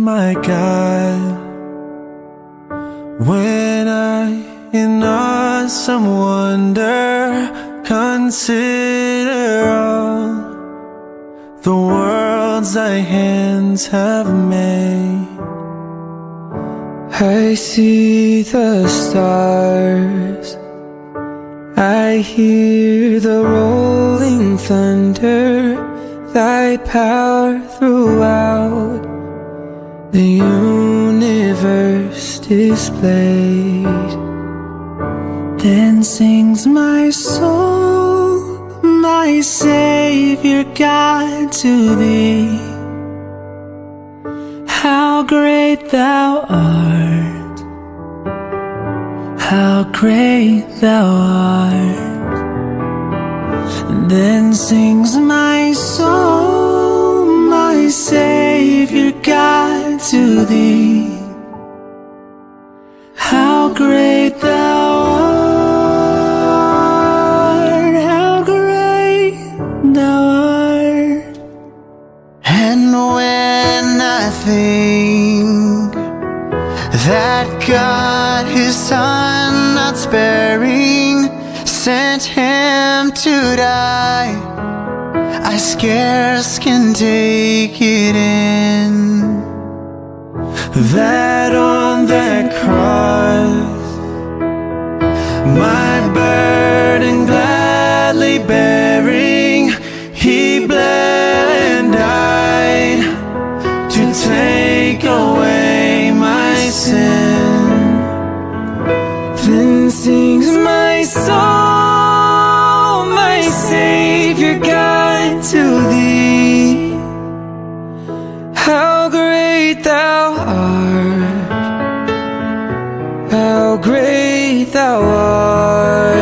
my God, when I in awesome wonder consider all the worlds thy hands have made, I see the stars, I hear the rolling thunder, thy power throughout the universe displayed. Then sings my soul, my Savior God, to thee. How great thou art, how great thou art. Then sings my soul, my Savior God, to thee. How great thou art, how great thou art. And when I think that God his Son not sparing sent him to die, I scarce can take it in, that on that cross my burden gladly bearing, he bled and died to take away my sin. Then sings my soul, my Savior God, to thee. How great thou art, how great thou art.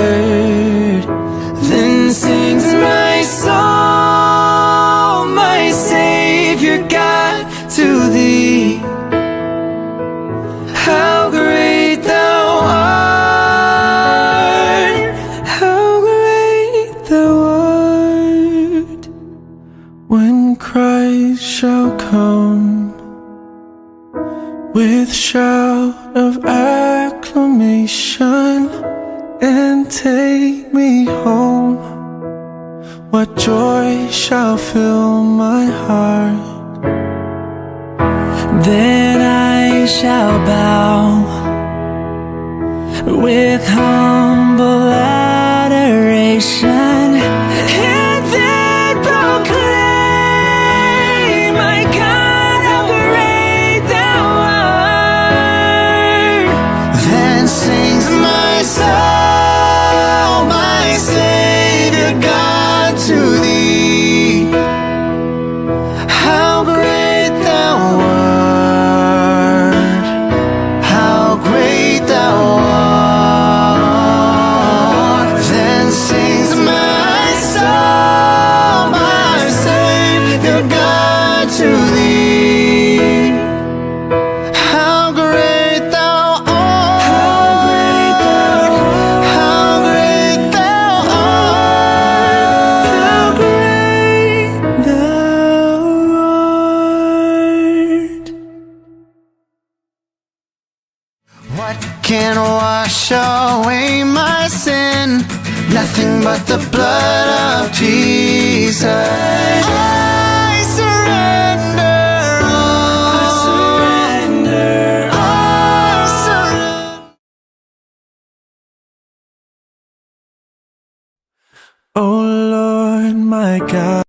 Then sings my soul, my Savior God, to thee. How great thou art, how great thou art. When Christ shall come with shout of acclamation and take me home, what joy shall fill my heart. Then I shall bow with humble adoration and then proclaim, my God, how great thou art. then sings my soul, my Savior God, to thee. How great thou art, how great thou art. Then sings my soul, my Savior God, to thee. How great thou art, how great thou art, How great thou art. What can wash away my sin? Nothing but the blood of Jesus. I surrender all. I surrender. I surrender. Oh Lord, my God.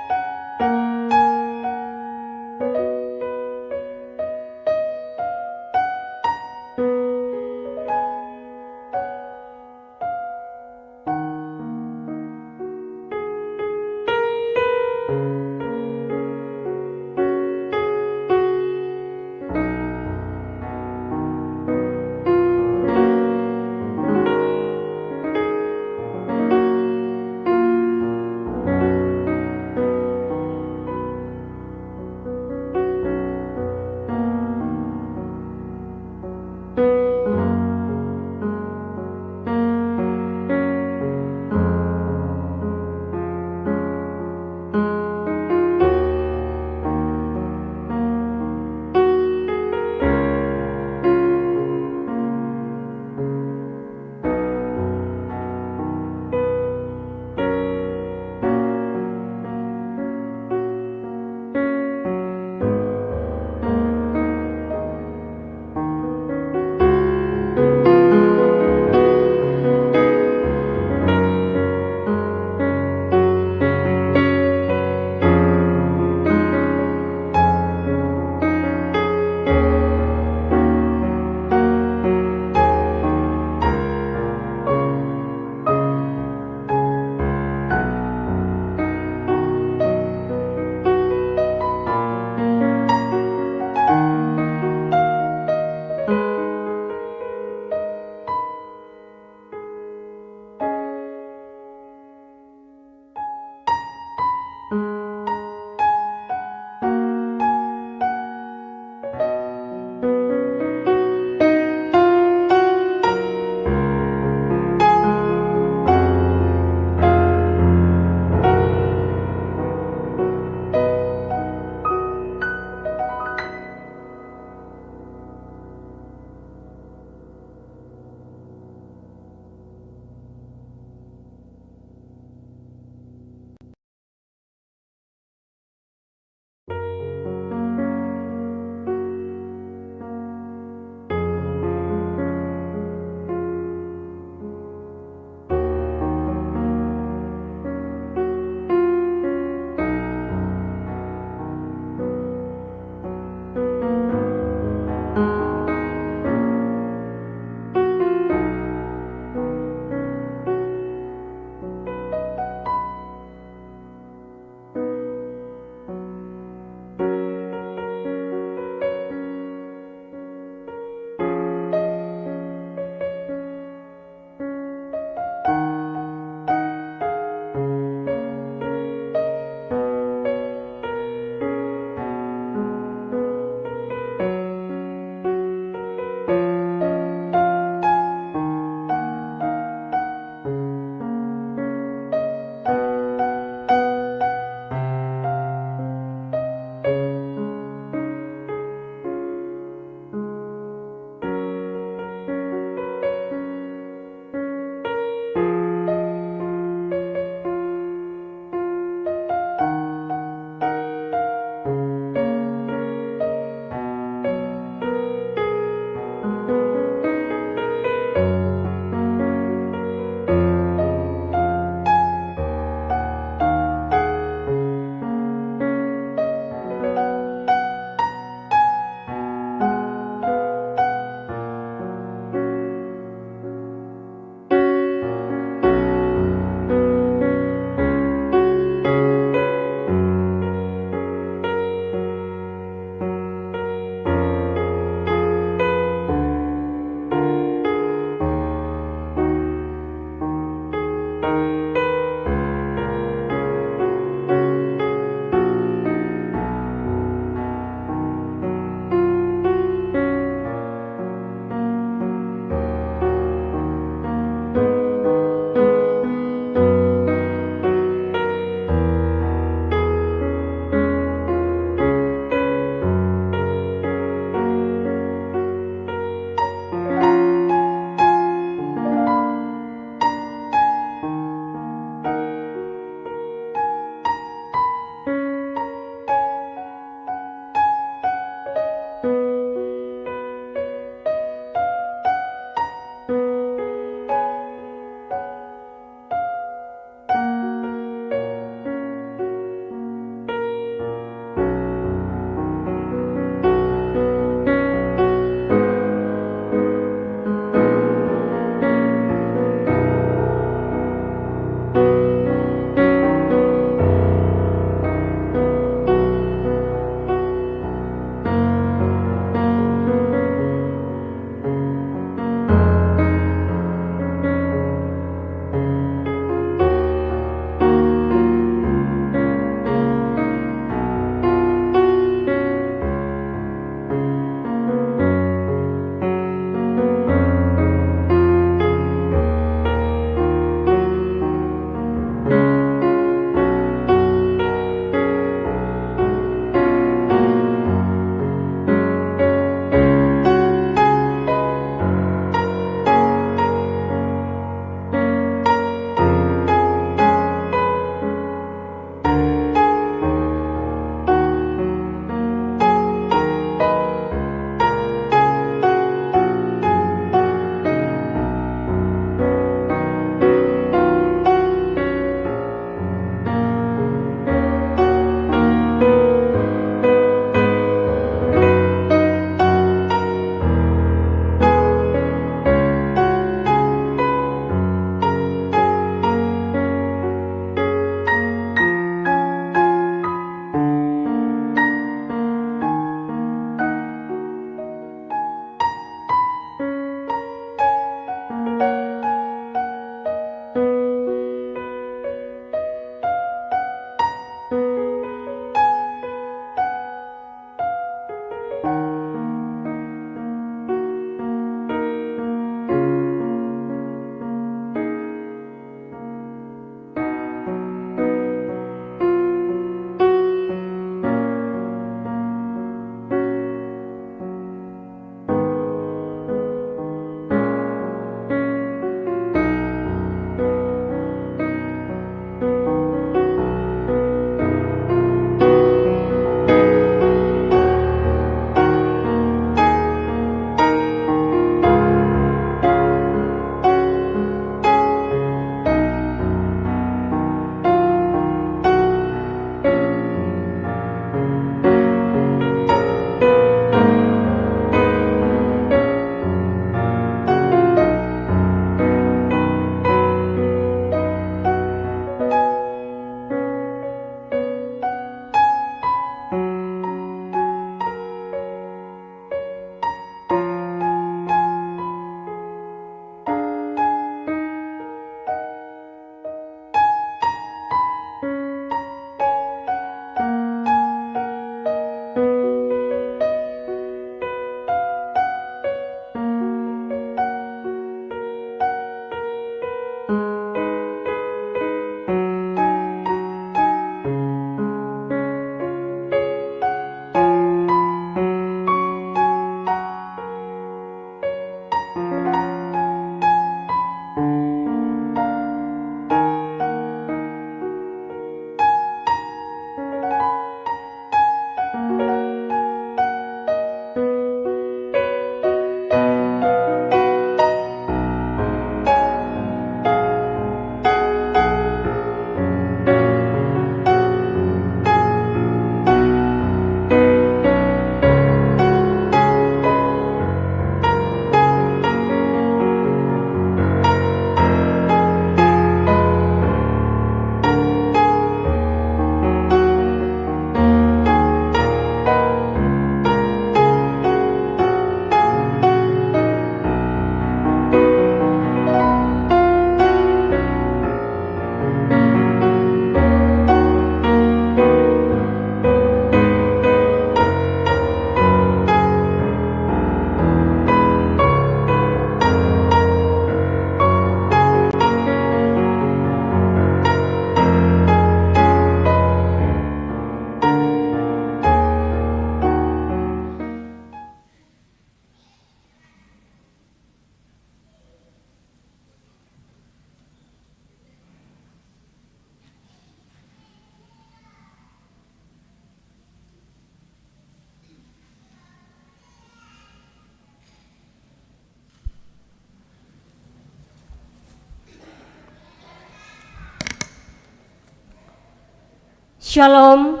Shalom.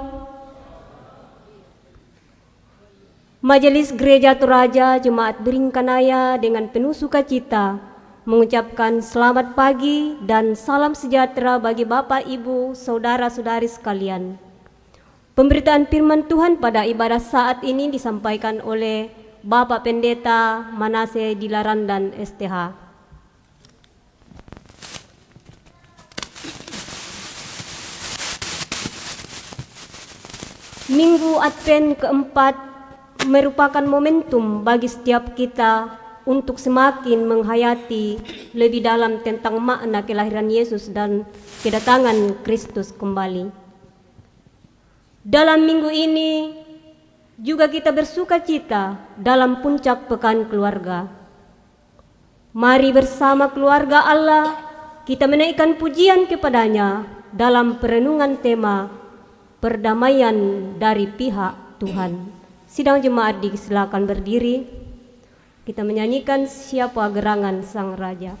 Majelis Gereja Toraja Jemaat Beringkanaya dengan penuh sukacita mengucapkan selamat pagi dan salam sejahtera bagi Bapak, Ibu, Saudara-saudari sekalian. Pemberitaan firman Tuhan pada ibadah saat ini disampaikan oleh Bapak Pendeta Manase Dilaran dan STH. Minggu Advent keempat merupakan momentum bagi setiap kita untuk semakin menghayati lebih dalam tentang makna kelahiran Yesus dan kedatangan Kristus kembali. Dalam minggu ini juga kita bersuka cita dalam puncak pekan keluarga. Mari bersama keluarga Allah kita menaikkan pujian kepadanya dalam perenungan tema perdamaian dari pihak Tuhan. Sidang jemaat disilakan berdiri. Kita menyanyikan Siapa Gerangan Sang Raja.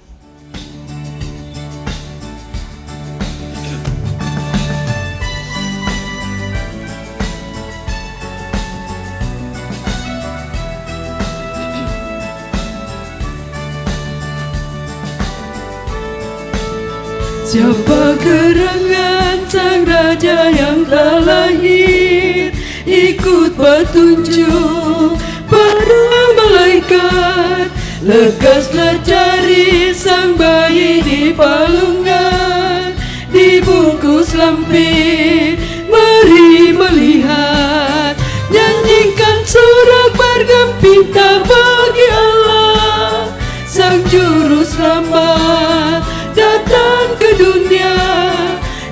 Siapa gerangan Sang Raja yang telah lahir, ikut petunjuk para malaikat. Lekaslah cari sang bayi di palungan, dibungkus lampir, mari melihat. Nyanyikan sorak bergembira bagi Allah, Sang Juru Selamat datang ke dunia.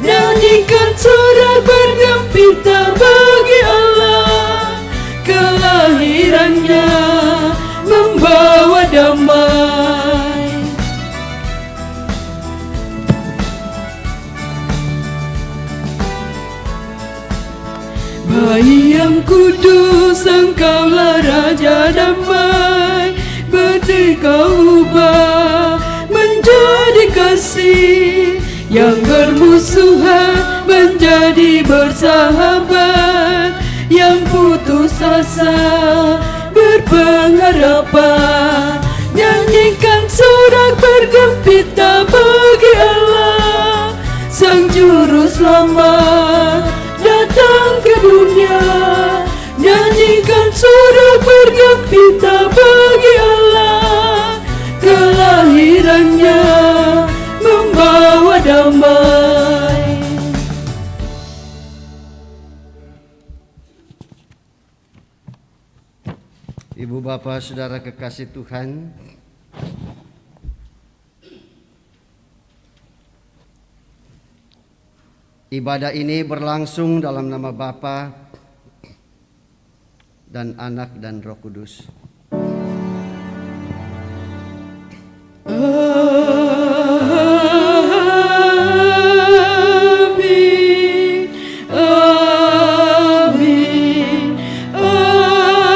Nyanyikan sorak bergembira bagi Allah, kelahirannya membawa damai. Bayi yang kudus, Engkaulah Raja damai. Benih Kau ubah menjadi kasih, yang bermusuhan menjadi bersahabat, yang putus asa berpengharapan. Nyanyikan sorak bergembira bagi Allah, Sang Juru Selamat datang ke dunia. Nyanyikan sorak bergembira bagi Allah, kelahirannya membawa damai. Ibu bapak saudara kekasih Tuhan, ibadah ini berlangsung dalam nama Bapa dan Anak dan Roh Kudus. Amin, amin, amin.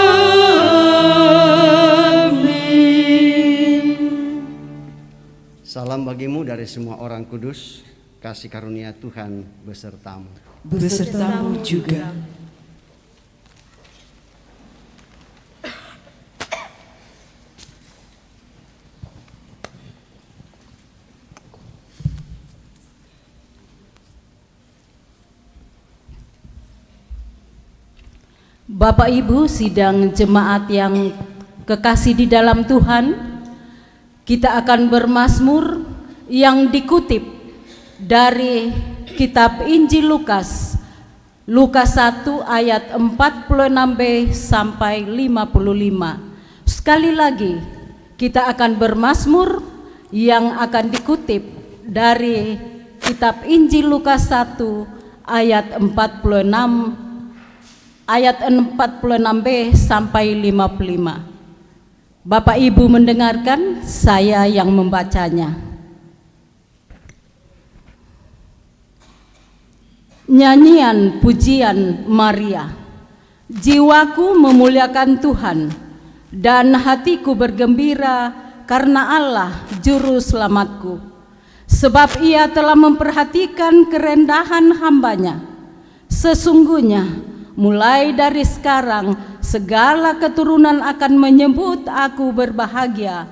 Salam bagimu dari semua orang kudus, kasih karunia Tuhan besertamu. Besertamu juga. Bapak Ibu sidang jemaat yang kekasih di dalam Tuhan, kita akan bermazmur yang dikutip dari kitab Injil Lukas, Lukas 1 ayat 46b sampai 55. Sekali lagi kita akan bermazmur yang akan dikutip dari kitab Injil Lukas 1 ayat 46b sampai 55. Bapak Ibu mendengarkan, saya yang membacanya. Nyanyian pujian Maria. Jiwaku memuliakan Tuhan dan hatiku bergembira karena Allah juru selamatku. Sebab Ia telah memperhatikan kerendahan hamba-Nya. Sesungguhnya mulai dari sekarang segala keturunan akan menyebut aku berbahagia,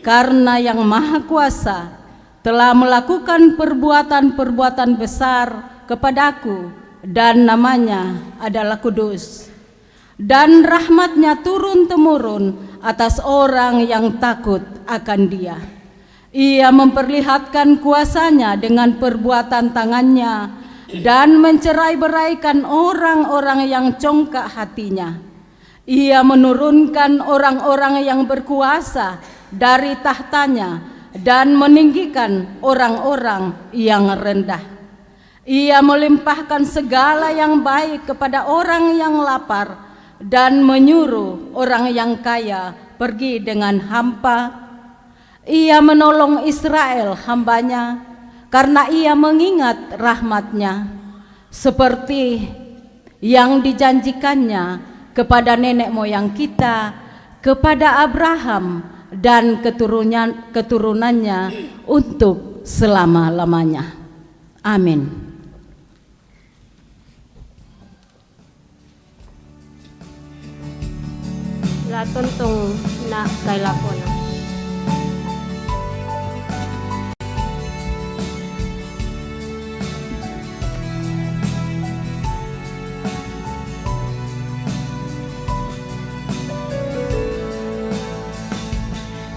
karena Yang Maha Kuasa telah melakukan perbuatan-perbuatan besar kepadaku, dan namanya adalah kudus. Dan rahmat-Nya turun-temurun atas orang yang takut akan Dia. Ia memperlihatkan kuasa-Nya dengan perbuatan tangan-Nya dan mencerai-beraikan orang-orang yang congkak hatinya. Ia menurunkan orang-orang yang berkuasa dari tahtanya dan meninggikan orang-orang yang rendah. Ia melimpahkan segala yang baik kepada orang yang lapar dan menyuruh orang yang kaya pergi dengan hampa. Ia menolong Israel hamba-Nya, karena Ia mengingat rahmat-Nya, seperti yang dijanjikannya kepada nenek moyang kita, kepada Abraham dan keturunannya untuk selama-lamanya. Amin. Laton tong na kay lakona.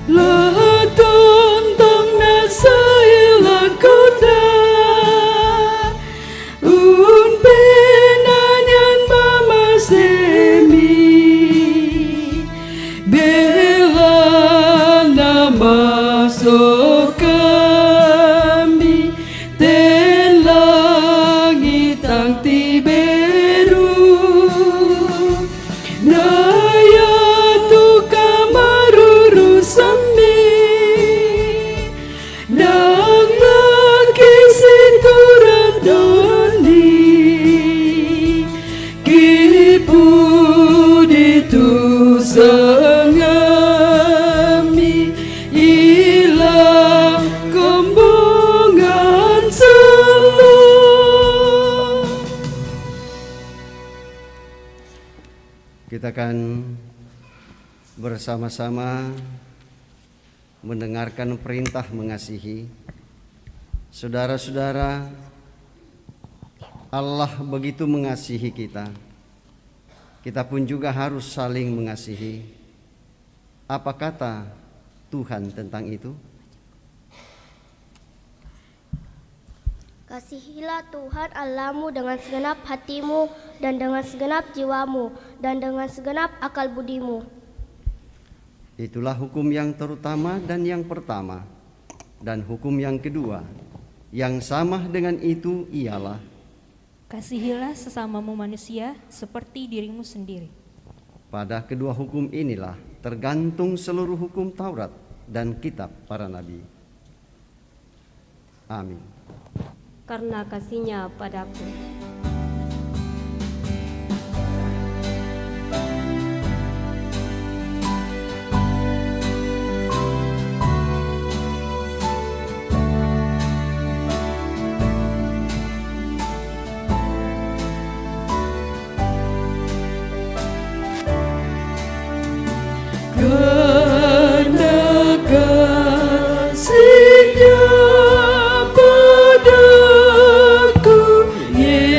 Laton tong na sa ilakota, un penanyan mamasemi, bela na masuk kami, ten langit ang tiberu, naya tu kamaruru sami, nang lagi situran doni, kipu ditu sangami, ilang kembungan selu. Kita akan bersama-sama mendengarkan perintah mengasihi. Saudara-saudara, Allah begitu mengasihi kita. Kita pun juga harus saling mengasihi. Apa kata Tuhan tentang itu? Kasihilah Tuhan Allahmu dengan segenap hatimu dan dengan segenap jiwamu dan dengan segenap akal budimu. Itulah hukum yang terutama dan yang pertama. Dan hukum yang kedua, yang sama dengan itu ialah, kasihilah sesamamu manusia seperti dirimu sendiri. pada kedua hukum inilah tergantung seluruh hukum Taurat dan kitab para nabi. Amin. Karena kasih-Nya padaku. Karena kasih-Nya padaku, Yesus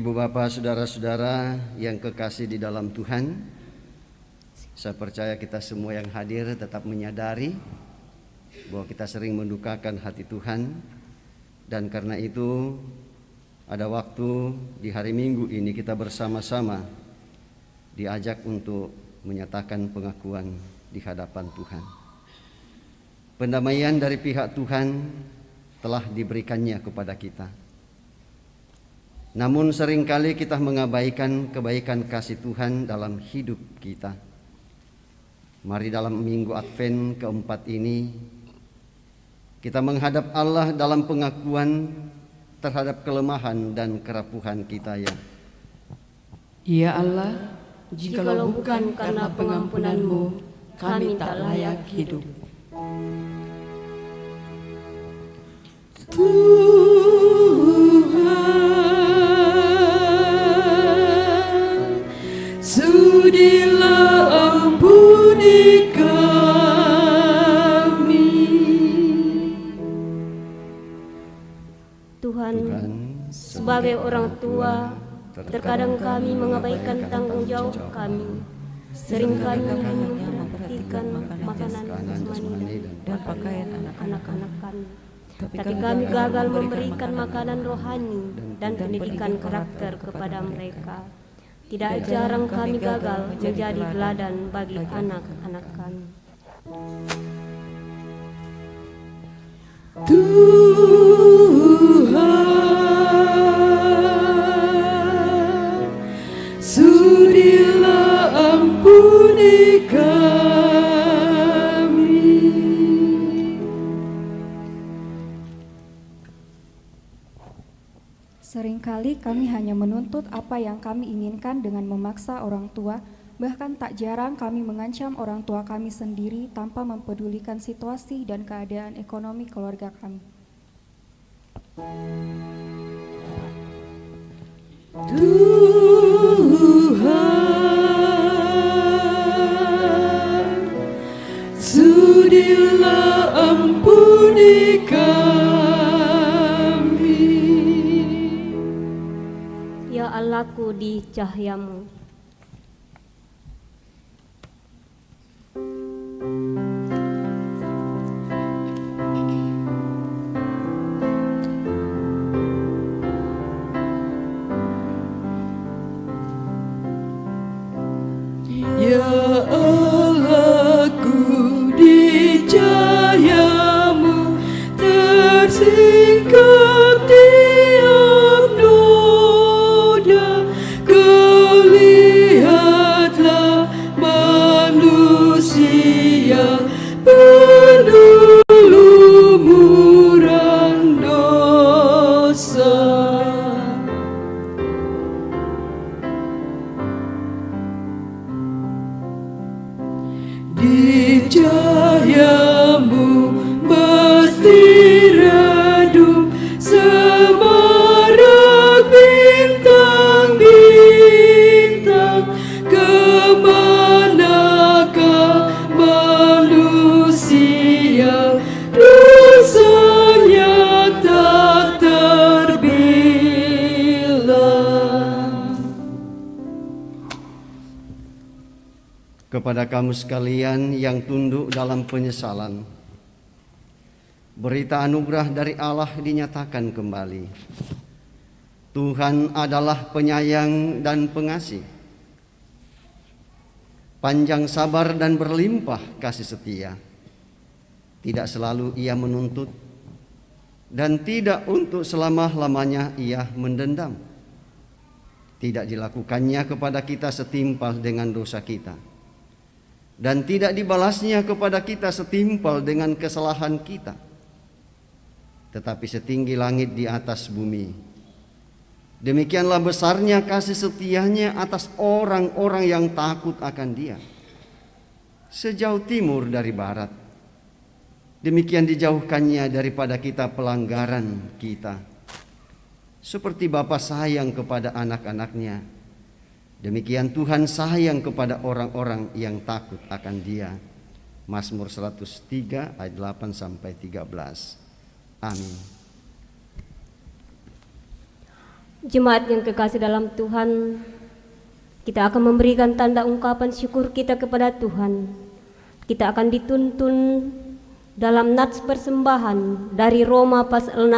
Ibu bapak saudara-saudara yang kekasih di dalam Tuhan, saya percaya kita semua yang hadir tetap menyadari bahwa kita sering mendukakan hati Tuhan, dan karena itu ada waktu di hari Minggu ini kita bersama-sama diajak untuk menyatakan pengakuan di hadapan Tuhan. Pendamaian dari pihak Tuhan telah diberikannya kepada kita. Namun seringkali kita mengabaikan kebaikan kasih Tuhan dalam hidup kita. Mari dalam minggu Advent keempat ini kita menghadap Allah dalam pengakuan terhadap kelemahan dan kerapuhan kita ya. Ya Allah, jikalau bukan karena pengampunan-Mu, kami tak layak hidup. Tuhan, sudilah ampuni kami. Tuhan, sebagai orang tua, terkadang kami mengabaikan tanggung jawab kami. Sering kami memperhatikan makanan jasmani dan pakaian anak-anak kami. Tapi kami gagal memberikan makanan rohani dan pendidikan karakter kepada mereka. Tidak jarang kami gagal menjadi teladan bagi anak-anak kami. Tuhan, sudilah ampuni kami. Seringkali kami hanya menuntut apa yang kami inginkan dengan memaksa orang tua, bahkan tak jarang kami mengancam orang tua kami sendiri tanpa mempedulikan situasi dan keadaan ekonomi keluarga kami. Tuhan, sudilah ampuni kami. Ya Allahku di cahayamu, Ya Allahku di cahayamu, tersingkap tiap noda. Kau lihatlah manusia penuh lumuran dosa. Di cahayamu mesti redup semarak bintang-bintang. Kemanakah manusia dosanya tak terbilang. Kepada kamu sekalian yang tunduk dalam penyesalan, berita anugerah dari Allah dinyatakan kembali. Tuhan adalah penyayang dan pengasih, panjang sabar dan berlimpah kasih setia. Tidak selalu Ia menuntut, dan tidak untuk selama-lamanya Ia mendendam. Tidak dilakukannya kepada kita setimpal dengan dosa kita, dan tidak dibalasnya kepada kita setimpal dengan kesalahan kita. Tetapi setinggi langit di atas bumi, demikianlah besarnya kasih setianya atas orang-orang yang takut akan Dia. Sejauh timur dari barat, demikian dijauhkannya daripada kita pelanggaran kita. Seperti Bapa sayang kepada anak-anaknya, demikian Tuhan sayang kepada orang-orang yang takut akan Dia. Mazmur 103 ayat 8 sampai 13. Amin. Jemaat yang kekasih dalam Tuhan, kita akan memberikan tanda ungkapan syukur kita kepada Tuhan. Kita akan dituntun dalam nats persembahan dari Roma pasal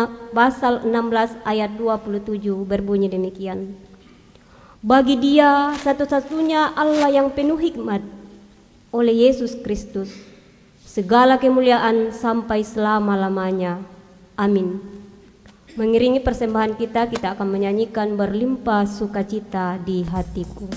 16 ayat 27 berbunyi demikian. Bagi Dia satu-satunya Allah yang penuh hikmat, oleh Yesus Kristus, segala kemuliaan sampai selama-lamanya. Amin. Mengiringi persembahan kita akan menyanyikan berlimpah sukacita di hatiku.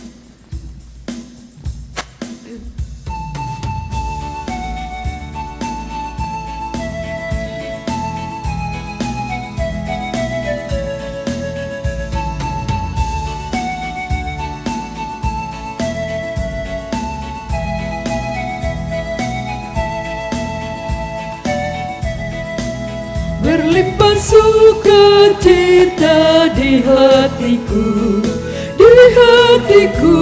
Berlimpah sukacita di hatiku, di hatiku,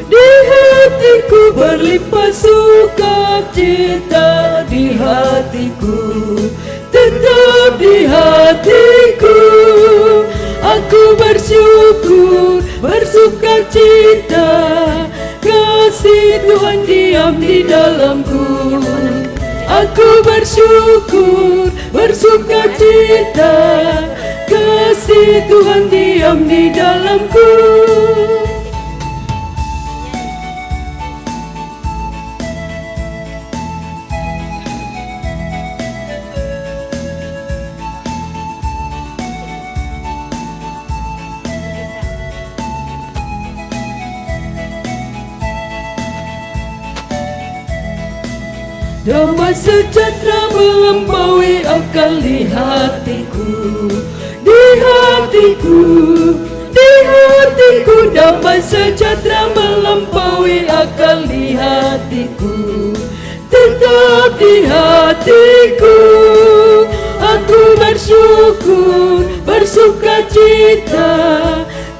di hatiku. Berlimpah sukacita di hatiku, tetap di hatiku. Aku bersyukur, bersukacita, kasih Tuhan diam di dalamku. Aku bersyukur, bersukacita, kasih Tuhan diam di dalamku. Damai sejahtera melampaui akal di hatiku, di hatiku, di hatiku. Damai sejahtera melampaui akal di hatiku, tetap di hatiku. Aku bersyukur, bersukacita,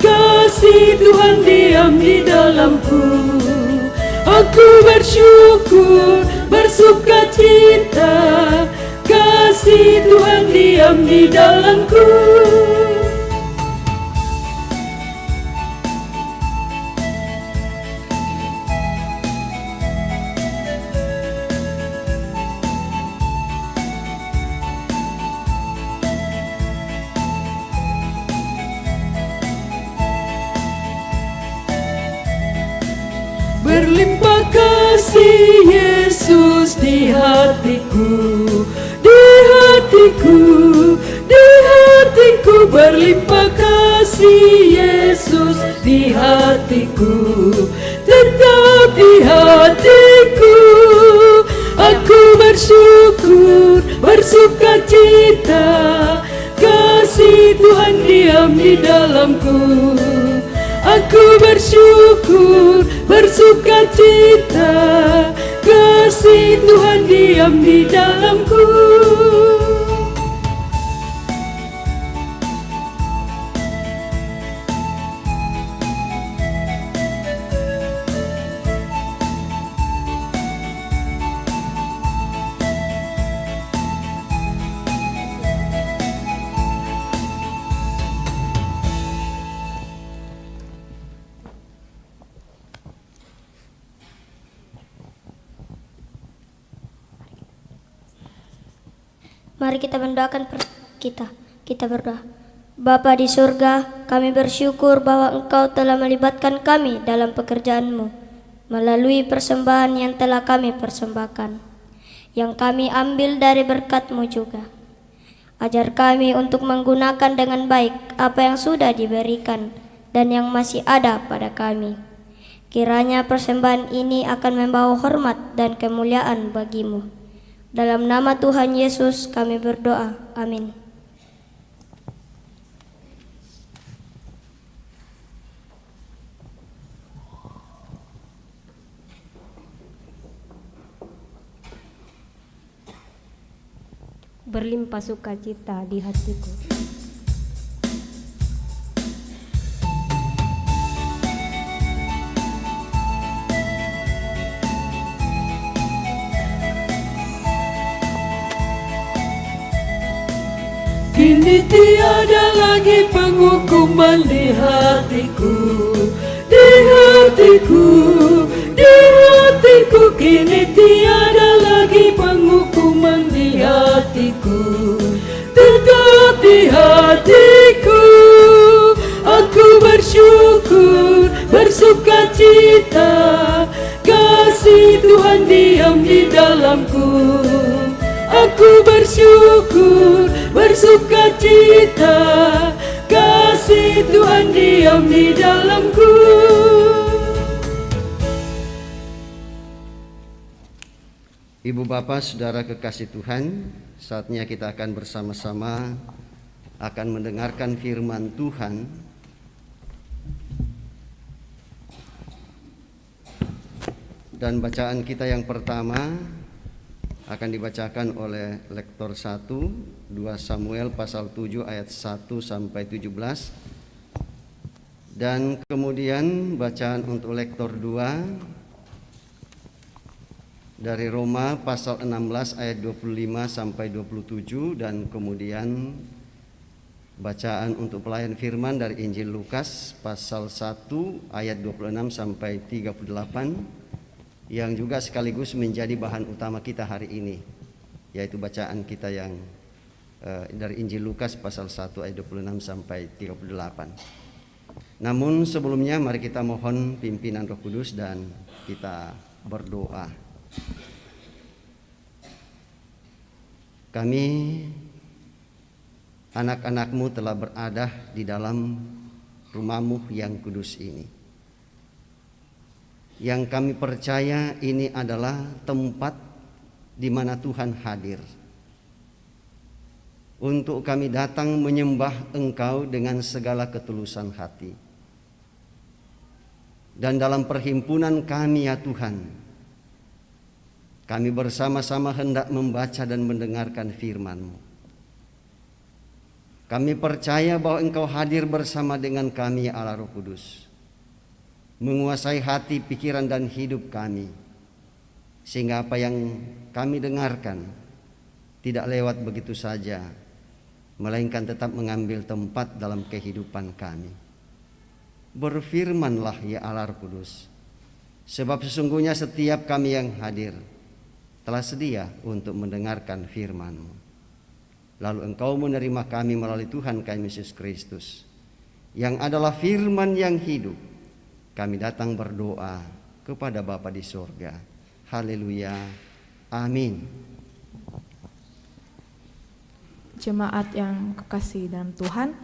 kasih Tuhan diam di dalamku. Aku bersyukur, bersukacita, kasih Tuhan diam di dalamku. Berlimpah kasih Yesus di hatiku, di hatiku, di hatiku. Berlimpah kasih Yesus di hatiku, tetap di hatiku. Aku bersyukur, bersukacita, kasih Tuhan diam di dalamku. Aku bersyukur, bersukacita, kasih Tuhan diam di dalamku. Mari kita mendoakan kita berdoa. Bapa di surga, kami bersyukur bahwa Engkau telah melibatkan kami dalam pekerjaan-Mu melalui persembahan yang telah kami persembahkan, yang kami ambil dari berkat-Mu juga. Ajar kami untuk menggunakan dengan baik apa yang sudah diberikan dan yang masih ada pada kami. Kiranya persembahan ini akan membawa hormat dan kemuliaan bagi-Mu. Dalam nama Tuhan Yesus kami berdoa. Amin. Berlimpah sukacita di hatiku. Kini tiada lagi penghuni penghukuman di hatiku, di hatiku, di hatiku. Kini tiada lagi penghukuman di hatiku, tetap di hatiku. Aku bersyukur, bersuka cita, kasih Tuhan diam di dalamku. Aku bersyukur, bersuka cita, kasih Tuhan diam di dalamku. Ibu bapak saudara kekasih Tuhan, saatnya kita akan bersama-sama akan mendengarkan firman Tuhan. Dan bacaan kita yang pertama akan dibacakan oleh lektor 1, 2 Samuel pasal 7 ayat 1 sampai 17. Dan kemudian bacaan untuk lektor 2 dari Roma pasal 16 ayat 25 sampai 27, dan kemudian bacaan untuk pelayan firman dari Injil Lukas pasal 1 ayat 26 sampai 38, yang juga sekaligus menjadi bahan utama kita hari ini, yaitu bacaan kita yang dari Injil Lukas pasal 1 ayat 26 sampai 38. Namun sebelumnya mari kita mohon pimpinan Roh Kudus dan kita berdoa. Kami anak-anak-Mu telah berada di dalam rumah-Mu yang kudus ini. Yang kami percaya ini adalah tempat di mana Tuhan hadir. Untuk kami datang menyembah Engkau dengan segala ketulusan hati. Dan dalam perhimpunan kami ya Tuhan, kami bersama-sama hendak membaca dan mendengarkan firman-Mu. Kami percaya bahwa Engkau hadir bersama dengan kami ya Allah Roh Kudus, menguasai hati, pikiran, dan hidup kami, sehingga apa yang kami dengarkan tidak lewat begitu saja, melainkan tetap mengambil tempat dalam kehidupan kami. Berfirmanlah ya Allah Roh Kudus, sebab sesungguhnya setiap kami yang hadir telah sedia untuk mendengarkan firman-Mu. Lalu Engkau menerima kami melalui Tuhan kami Yesus Kristus, yang adalah firman yang hidup. Kami datang berdoa kepada Bapa di surga. Haleluya. Amin. Jemaat yang kekasih dalam Tuhan,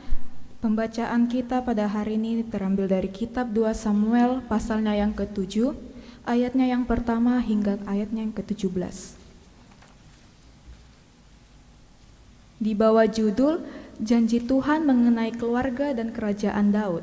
pembacaan kita pada hari ini terambil dari kitab 2 Samuel pasalnya yang ke-7, ayatnya yang pertama hingga ayatnya yang ke-17. Di bawah judul Janji Tuhan mengenai keluarga dan kerajaan Daud.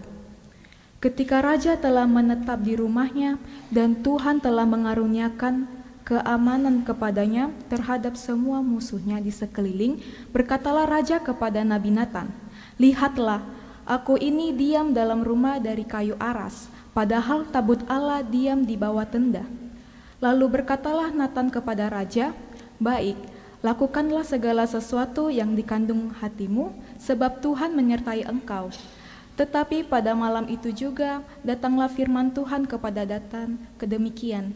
Ketika raja telah menetap di rumahnya dan Tuhan telah mengaruniakan keamanan kepadanya terhadap semua musuhnya di sekeliling, berkatalah raja kepada Nabi Nathan, "Lihatlah, aku ini diam dalam rumah dari kayu aras, padahal tabut Allah diam di bawah tenda." Lalu berkatalah Nathan kepada raja, "Baik, lakukanlah segala sesuatu yang dikandung hatimu, sebab Tuhan menyertai engkau." Tetapi pada malam itu juga datanglah firman Tuhan kepada Nathan kedemikian,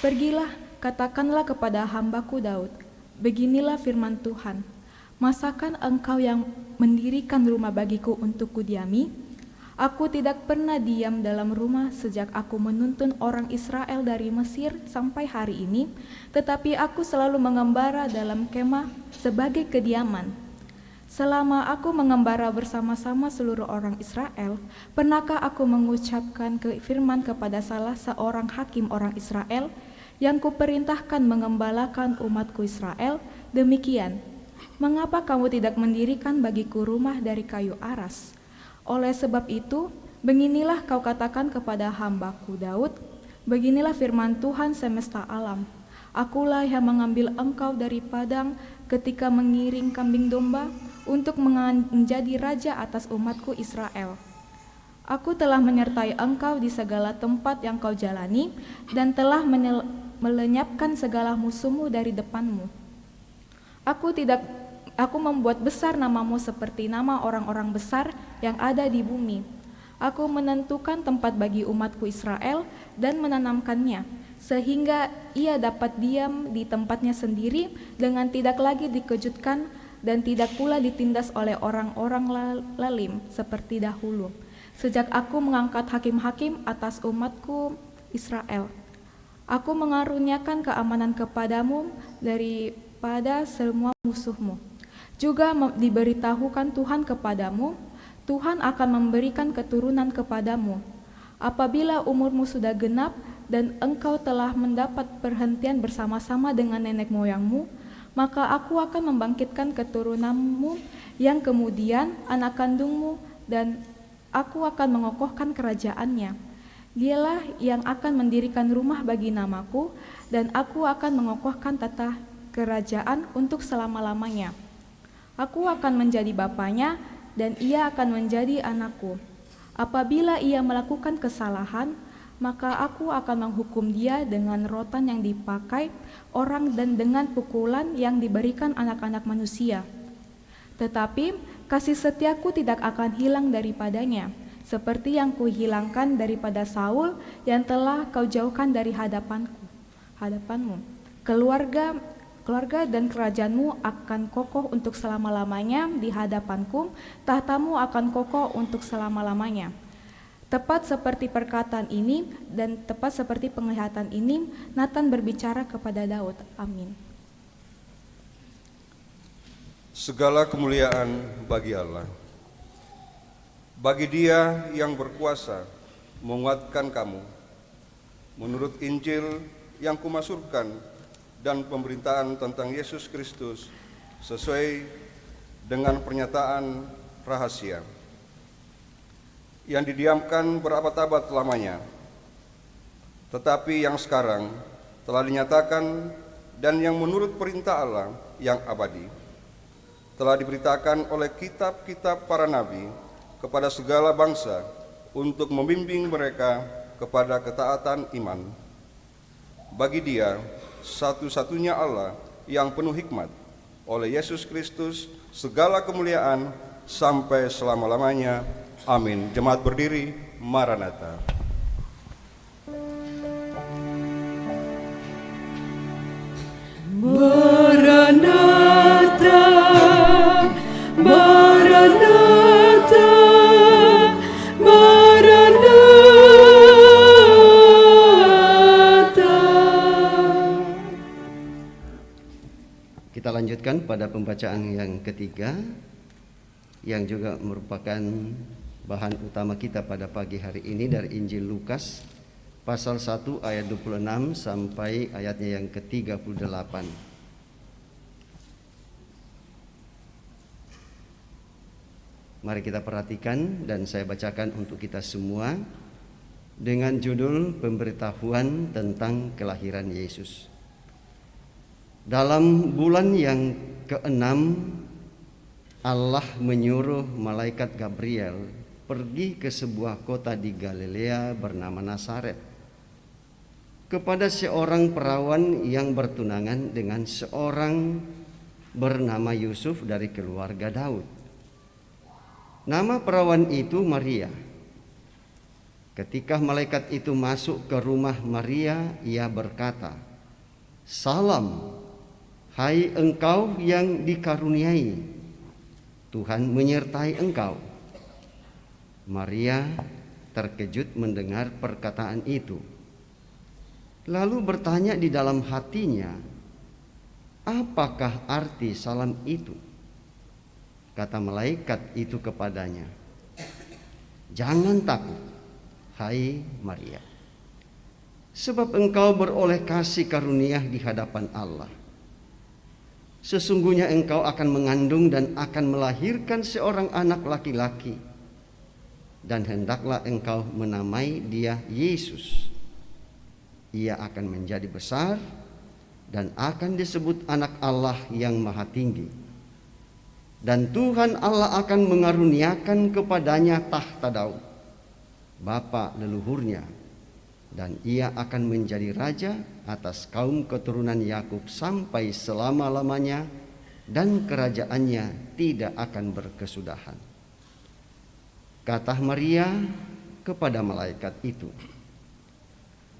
"Pergilah, katakanlah kepada hambaku Daud, beginilah firman Tuhan, masakan engkau yang mendirikan rumah bagiku untuk kudiami? Aku tidak pernah diam dalam rumah sejak aku menuntun orang Israel dari Mesir sampai hari ini, tetapi aku selalu mengembara dalam kemah sebagai kediaman. Selama aku mengembara bersama-sama seluruh orang Israel, pernahkah aku mengucapkan firman kepada salah seorang hakim orang Israel yang kuperintahkan mengembalakan umatku Israel, demikian, mengapa kamu tidak mendirikan bagiku rumah dari kayu aras? Oleh sebab itu, beginilah kau katakan kepada hambaku Daud, beginilah firman Tuhan semesta alam, akulah yang mengambil engkau dari padang ketika mengiring kambing domba untuk menjadi raja atas umatku Israel. Aku telah menyertai engkau di segala tempat yang kau jalani dan telah melenyapkan segala musuhmu dari depanmu. Aku tidak Aku membuat besar namamu seperti nama orang-orang besar yang ada di bumi. Aku menentukan tempat bagi umatku Israel dan menanamkannya, sehingga ia dapat diam di tempatnya sendiri dengan tidak lagi dikejutkan dan tidak pula ditindas oleh orang-orang lalim seperti dahulu. Sejak aku mengangkat hakim-hakim atas umatku Israel, aku mengaruniakan keamanan kepadamu daripada semua musuhmu. Juga diberitahukan Tuhan kepadamu, Tuhan akan memberikan keturunan kepadamu. Apabila umurmu sudah genap dan engkau telah mendapat perhentian bersama-sama dengan nenek moyangmu, maka aku akan membangkitkan keturunanmu yang kemudian anak kandungmu, dan aku akan mengokohkan kerajaannya. Dialah yang akan mendirikan rumah bagi namaku, dan aku akan mengokohkan tata kerajaan untuk selama-lamanya. Aku akan menjadi bapanya, dan ia akan menjadi anakku. Apabila ia melakukan kesalahan, maka aku akan menghukum dia dengan rotan yang dipakai orang dan dengan pukulan yang diberikan anak-anak manusia. Tetapi kasih setiaku tidak akan hilang daripadanya, seperti yang kuhilangkan daripada Saul yang telah kau jauhkan dari hadapanmu. Keluarga dan kerajaanmu akan kokoh untuk selama-lamanya di hadapanku, tahtamu akan kokoh untuk selama-lamanya. Tepat seperti perkataan ini dan tepat seperti penglihatan ini, Nathan berbicara kepada Daud. Amin. Segala kemuliaan bagi Allah. Bagi Dia yang berkuasa menguatkan kamu, menurut Injil yang kumasurkan dan pemberitaan tentang Yesus Kristus sesuai dengan pernyataan rahasia yang didiamkan berabad-abad lamanya, tetapi yang sekarang telah dinyatakan dan yang menurut perintah Allah yang abadi telah diberitakan oleh kitab-kitab para nabi kepada segala bangsa untuk membimbing mereka kepada ketaatan iman. Bagi Dia satu-satunya Allah yang penuh hikmat, oleh Yesus Kristus segala kemuliaan sampai selama-lamanya. Amin. Jemaat berdiri, Maranatha. Maranatha, Maranatha, Maranatha. Kita lanjutkan pada pembacaan yang ketiga, yang juga merupakan bahan utama kita pada pagi hari ini dari Injil Lukas pasal 1 ayat 26 sampai ayatnya yang ke-38. Mari kita perhatikan dan saya bacakan untuk kita semua dengan judul pemberitahuan tentang kelahiran Yesus. Dalam bulan yang ke-6 Allah menyuruh malaikat Gabriel pergi ke sebuah kota di Galilea bernama Nazaret kepada seorang perawan yang bertunangan dengan seorang bernama Yusuf dari keluarga Daud. Nama perawan itu Maria. Ketika malaikat itu masuk ke rumah Maria, ia berkata, "Salam, hai engkau yang dikaruniai, Tuhan menyertai engkau." Maria terkejut mendengar perkataan itu, lalu bertanya di dalam hatinya, "Apakah arti salam itu?" Kata malaikat itu kepadanya, "Jangan takut, hai Maria, sebab engkau beroleh kasih karunia di hadapan Allah. Sesungguhnya engkau akan mengandung dan akan melahirkan seorang anak laki-laki, dan hendaklah engkau menamai dia Yesus. Ia akan menjadi besar dan akan disebut anak Allah yang maha tinggi. Dan Tuhan Allah akan mengaruniakan kepadanya tahta Daud, bapa leluhurnya, dan ia akan menjadi raja atas kaum keturunan Yakub sampai selama-lamanya, dan kerajaannya tidak akan berkesudahan. Kata Maria kepada malaikat itu,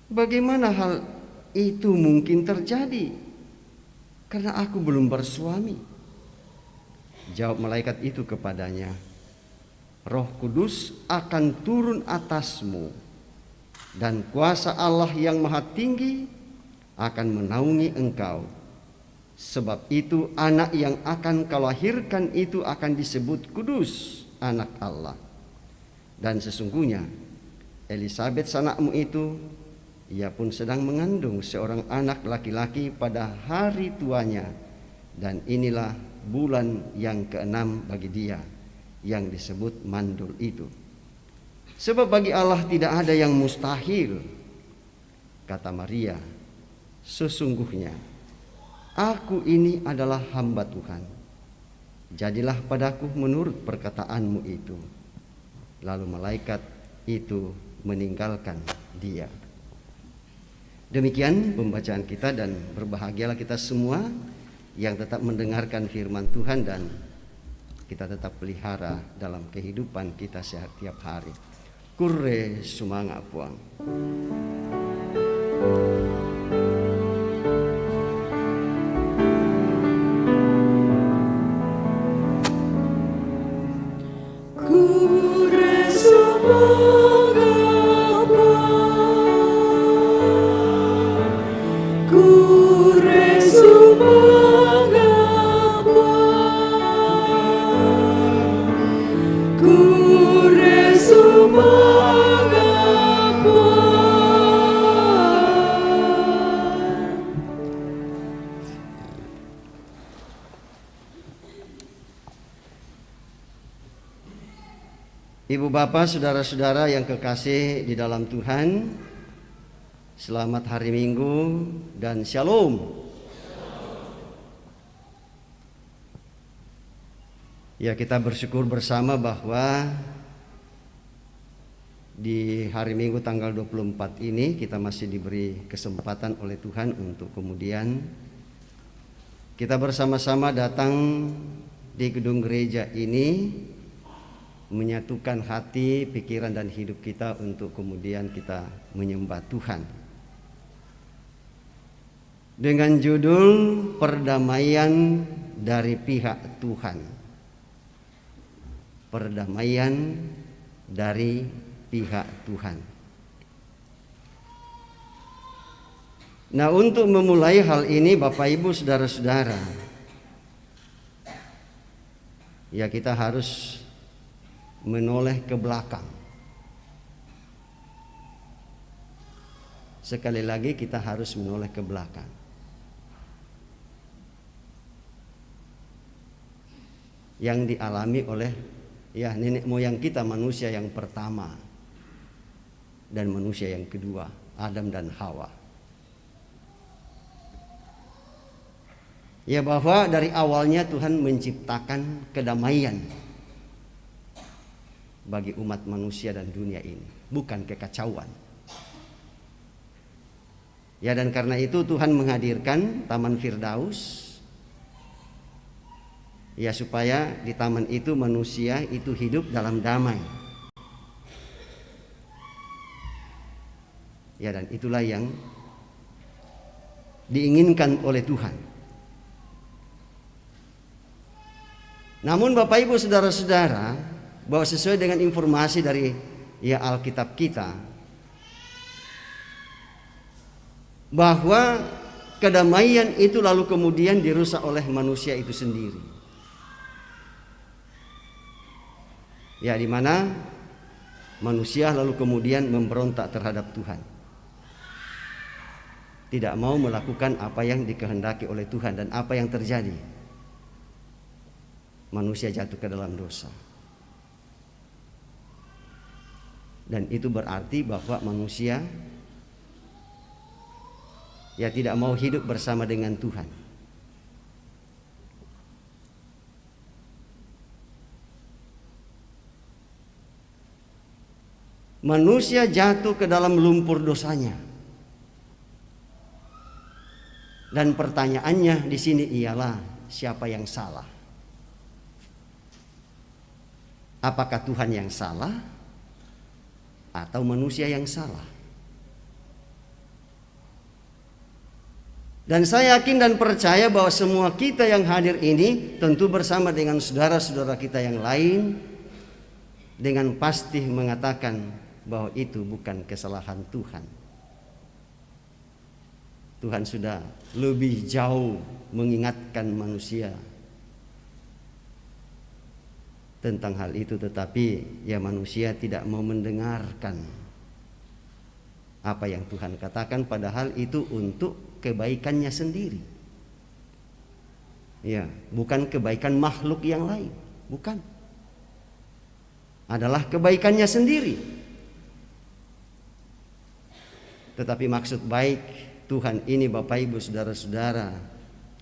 bagaimana hal itu mungkin terjadi? Karena aku belum bersuami. Jawab malaikat itu kepadanya, Roh Kudus akan turun atasmu, dan kuasa Allah yang Maha Tinggi akan menaungi engkau. Sebab itu anak yang akan kau lahirkan itu akan disebut kudus, anak Allah. Dan sesungguhnya Elisabet sanakmu itu, ia pun sedang mengandung seorang anak laki-laki pada hari tuanya, dan inilah bulan yang ke-6 bagi dia, yang disebut mandul itu. Sebab bagi Allah tidak ada yang mustahil. Kata Maria, sesungguhnya aku ini adalah hamba Tuhan. Jadilah padaku menurut perkataanmu itu. Lalu malaikat itu meninggalkan dia. Demikian pembacaan kita, dan berbahagialah kita semua yang tetap mendengarkan firman Tuhan dan kita tetap pelihara dalam kehidupan kita setiap hari. Kurre sumanga puang. Ibu bapak, saudara-saudara yang kekasih di dalam Tuhan, selamat hari Minggu dan shalom. Ya, kita bersyukur bersama bahwa di hari Minggu tanggal 24 ini kita masih diberi kesempatan oleh Tuhan untuk kemudian kita bersama-sama datang di gedung gereja ini, menyatukan hati, pikiran dan hidup kita untuk kemudian kita menyembah Tuhan. Dengan judul perdamaian dari pihak Tuhan. Perdamaian dari pihak Tuhan. Nah, untuk memulai hal ini Bapak Ibu saudara-saudara, ya kita harus menoleh ke belakang. Sekali lagi kita harus menoleh ke belakang. Yang dialami oleh nenek moyang kita, manusia yang pertama dan manusia yang kedua, Adam dan Hawa. Ya, bahwa dari awalnya Tuhan menciptakan kedamaian bagi umat manusia dan dunia ini, bukan kekacauan. Ya, dan karena itu Tuhan menghadirkan Taman Firdaus, ya supaya di taman itu manusia itu hidup dalam damai. Ya, dan itulah yang diinginkan oleh Tuhan. Namun Bapak Ibu saudara-saudara, bahwa sesuai dengan informasi dari Alkitab kita, bahwa kedamaian itu lalu kemudian dirusak oleh manusia itu sendiri. Ya, di mana manusia lalu kemudian memberontak terhadap Tuhan. Tidak mau melakukan apa yang dikehendaki oleh Tuhan, dan apa yang terjadi? Manusia jatuh ke dalam dosa. Dan itu berarti bahwa manusia tidak mau hidup bersama dengan Tuhan. Manusia jatuh ke dalam lumpur dosanya. Dan pertanyaannya di sini ialah, siapa yang salah. Apakah Tuhan yang salah atau manusia yang salah? Dan saya yakin dan percaya bahwa semua kita yang hadir ini tentu bersama dengan saudara-saudara kita yang lain dengan pasti mengatakan bahwa itu bukan kesalahan Tuhan. Tuhan sudah lebih jauh mengingatkan manusia tentang hal itu, tetapi ya manusia tidak mau mendengarkan apa yang Tuhan katakan, padahal itu untuk kebaikannya sendiri. Ya, bukan kebaikan makhluk yang lain, bukan. Adalah kebaikannya sendiri. Tetapi maksud baik Tuhan ini, Bapak Ibu saudara-saudara,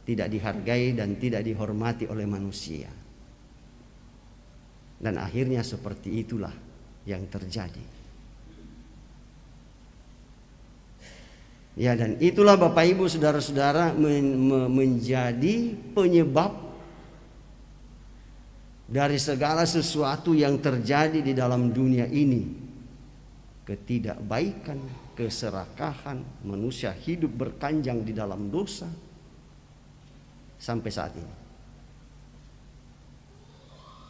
tidak dihargai dan tidak dihormati oleh manusia. Dan akhirnya seperti itulah yang terjadi. Ya, dan itulah Bapak Ibu saudara-saudara menjadi penyebab dari segala sesuatu yang terjadi di dalam dunia ini. Ketidakbaikan, keserakahan, manusia hidup berkanjang di dalam dosa sampai saat ini.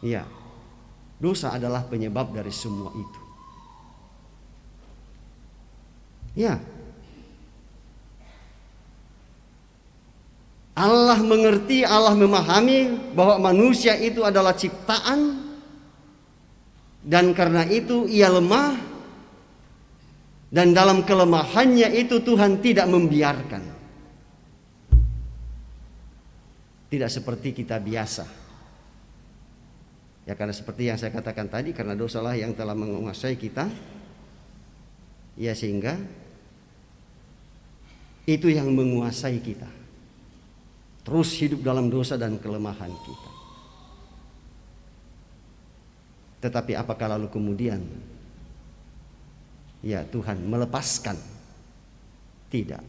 Ya, dosa adalah penyebab dari semua itu. Ya, Allah mengerti, Allah memahami bahwa manusia itu adalah ciptaan, dan karena itu ia lemah, dan dalam kelemahannya itu Tuhan tidak membiarkan. Tidak seperti kita biasa. Ya, karena seperti yang saya katakan tadi, karena dosalah yang telah menguasai kita, ya sehingga itu yang menguasai kita. Terus hidup dalam dosa dan kelemahan kita. Tetapi apakah lalu kemudian ya Tuhan melepaskan? Tidak.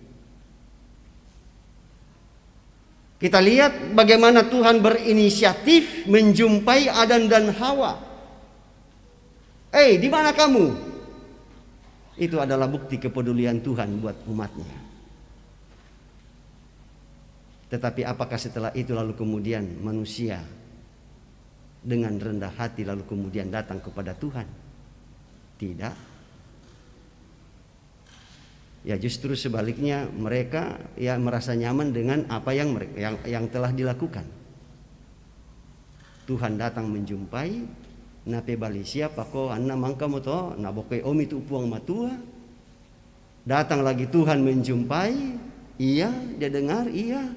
Kita lihat bagaimana Tuhan berinisiatif menjumpai Adam dan Hawa. Di mana kamu? Itu adalah bukti kepedulian Tuhan buat umatnya. Tetapi apakah setelah itu lalu kemudian manusia dengan rendah hati lalu kemudian datang kepada Tuhan? Tidak. Ya, justru sebaliknya, mereka ya merasa nyaman dengan apa yang telah dilakukan. Tuhan datang menjumpai, nape bali siapa ko anna mangka moto naboke om itu upuang matua. Datang lagi Tuhan menjumpai, iya, dia dengar, iya.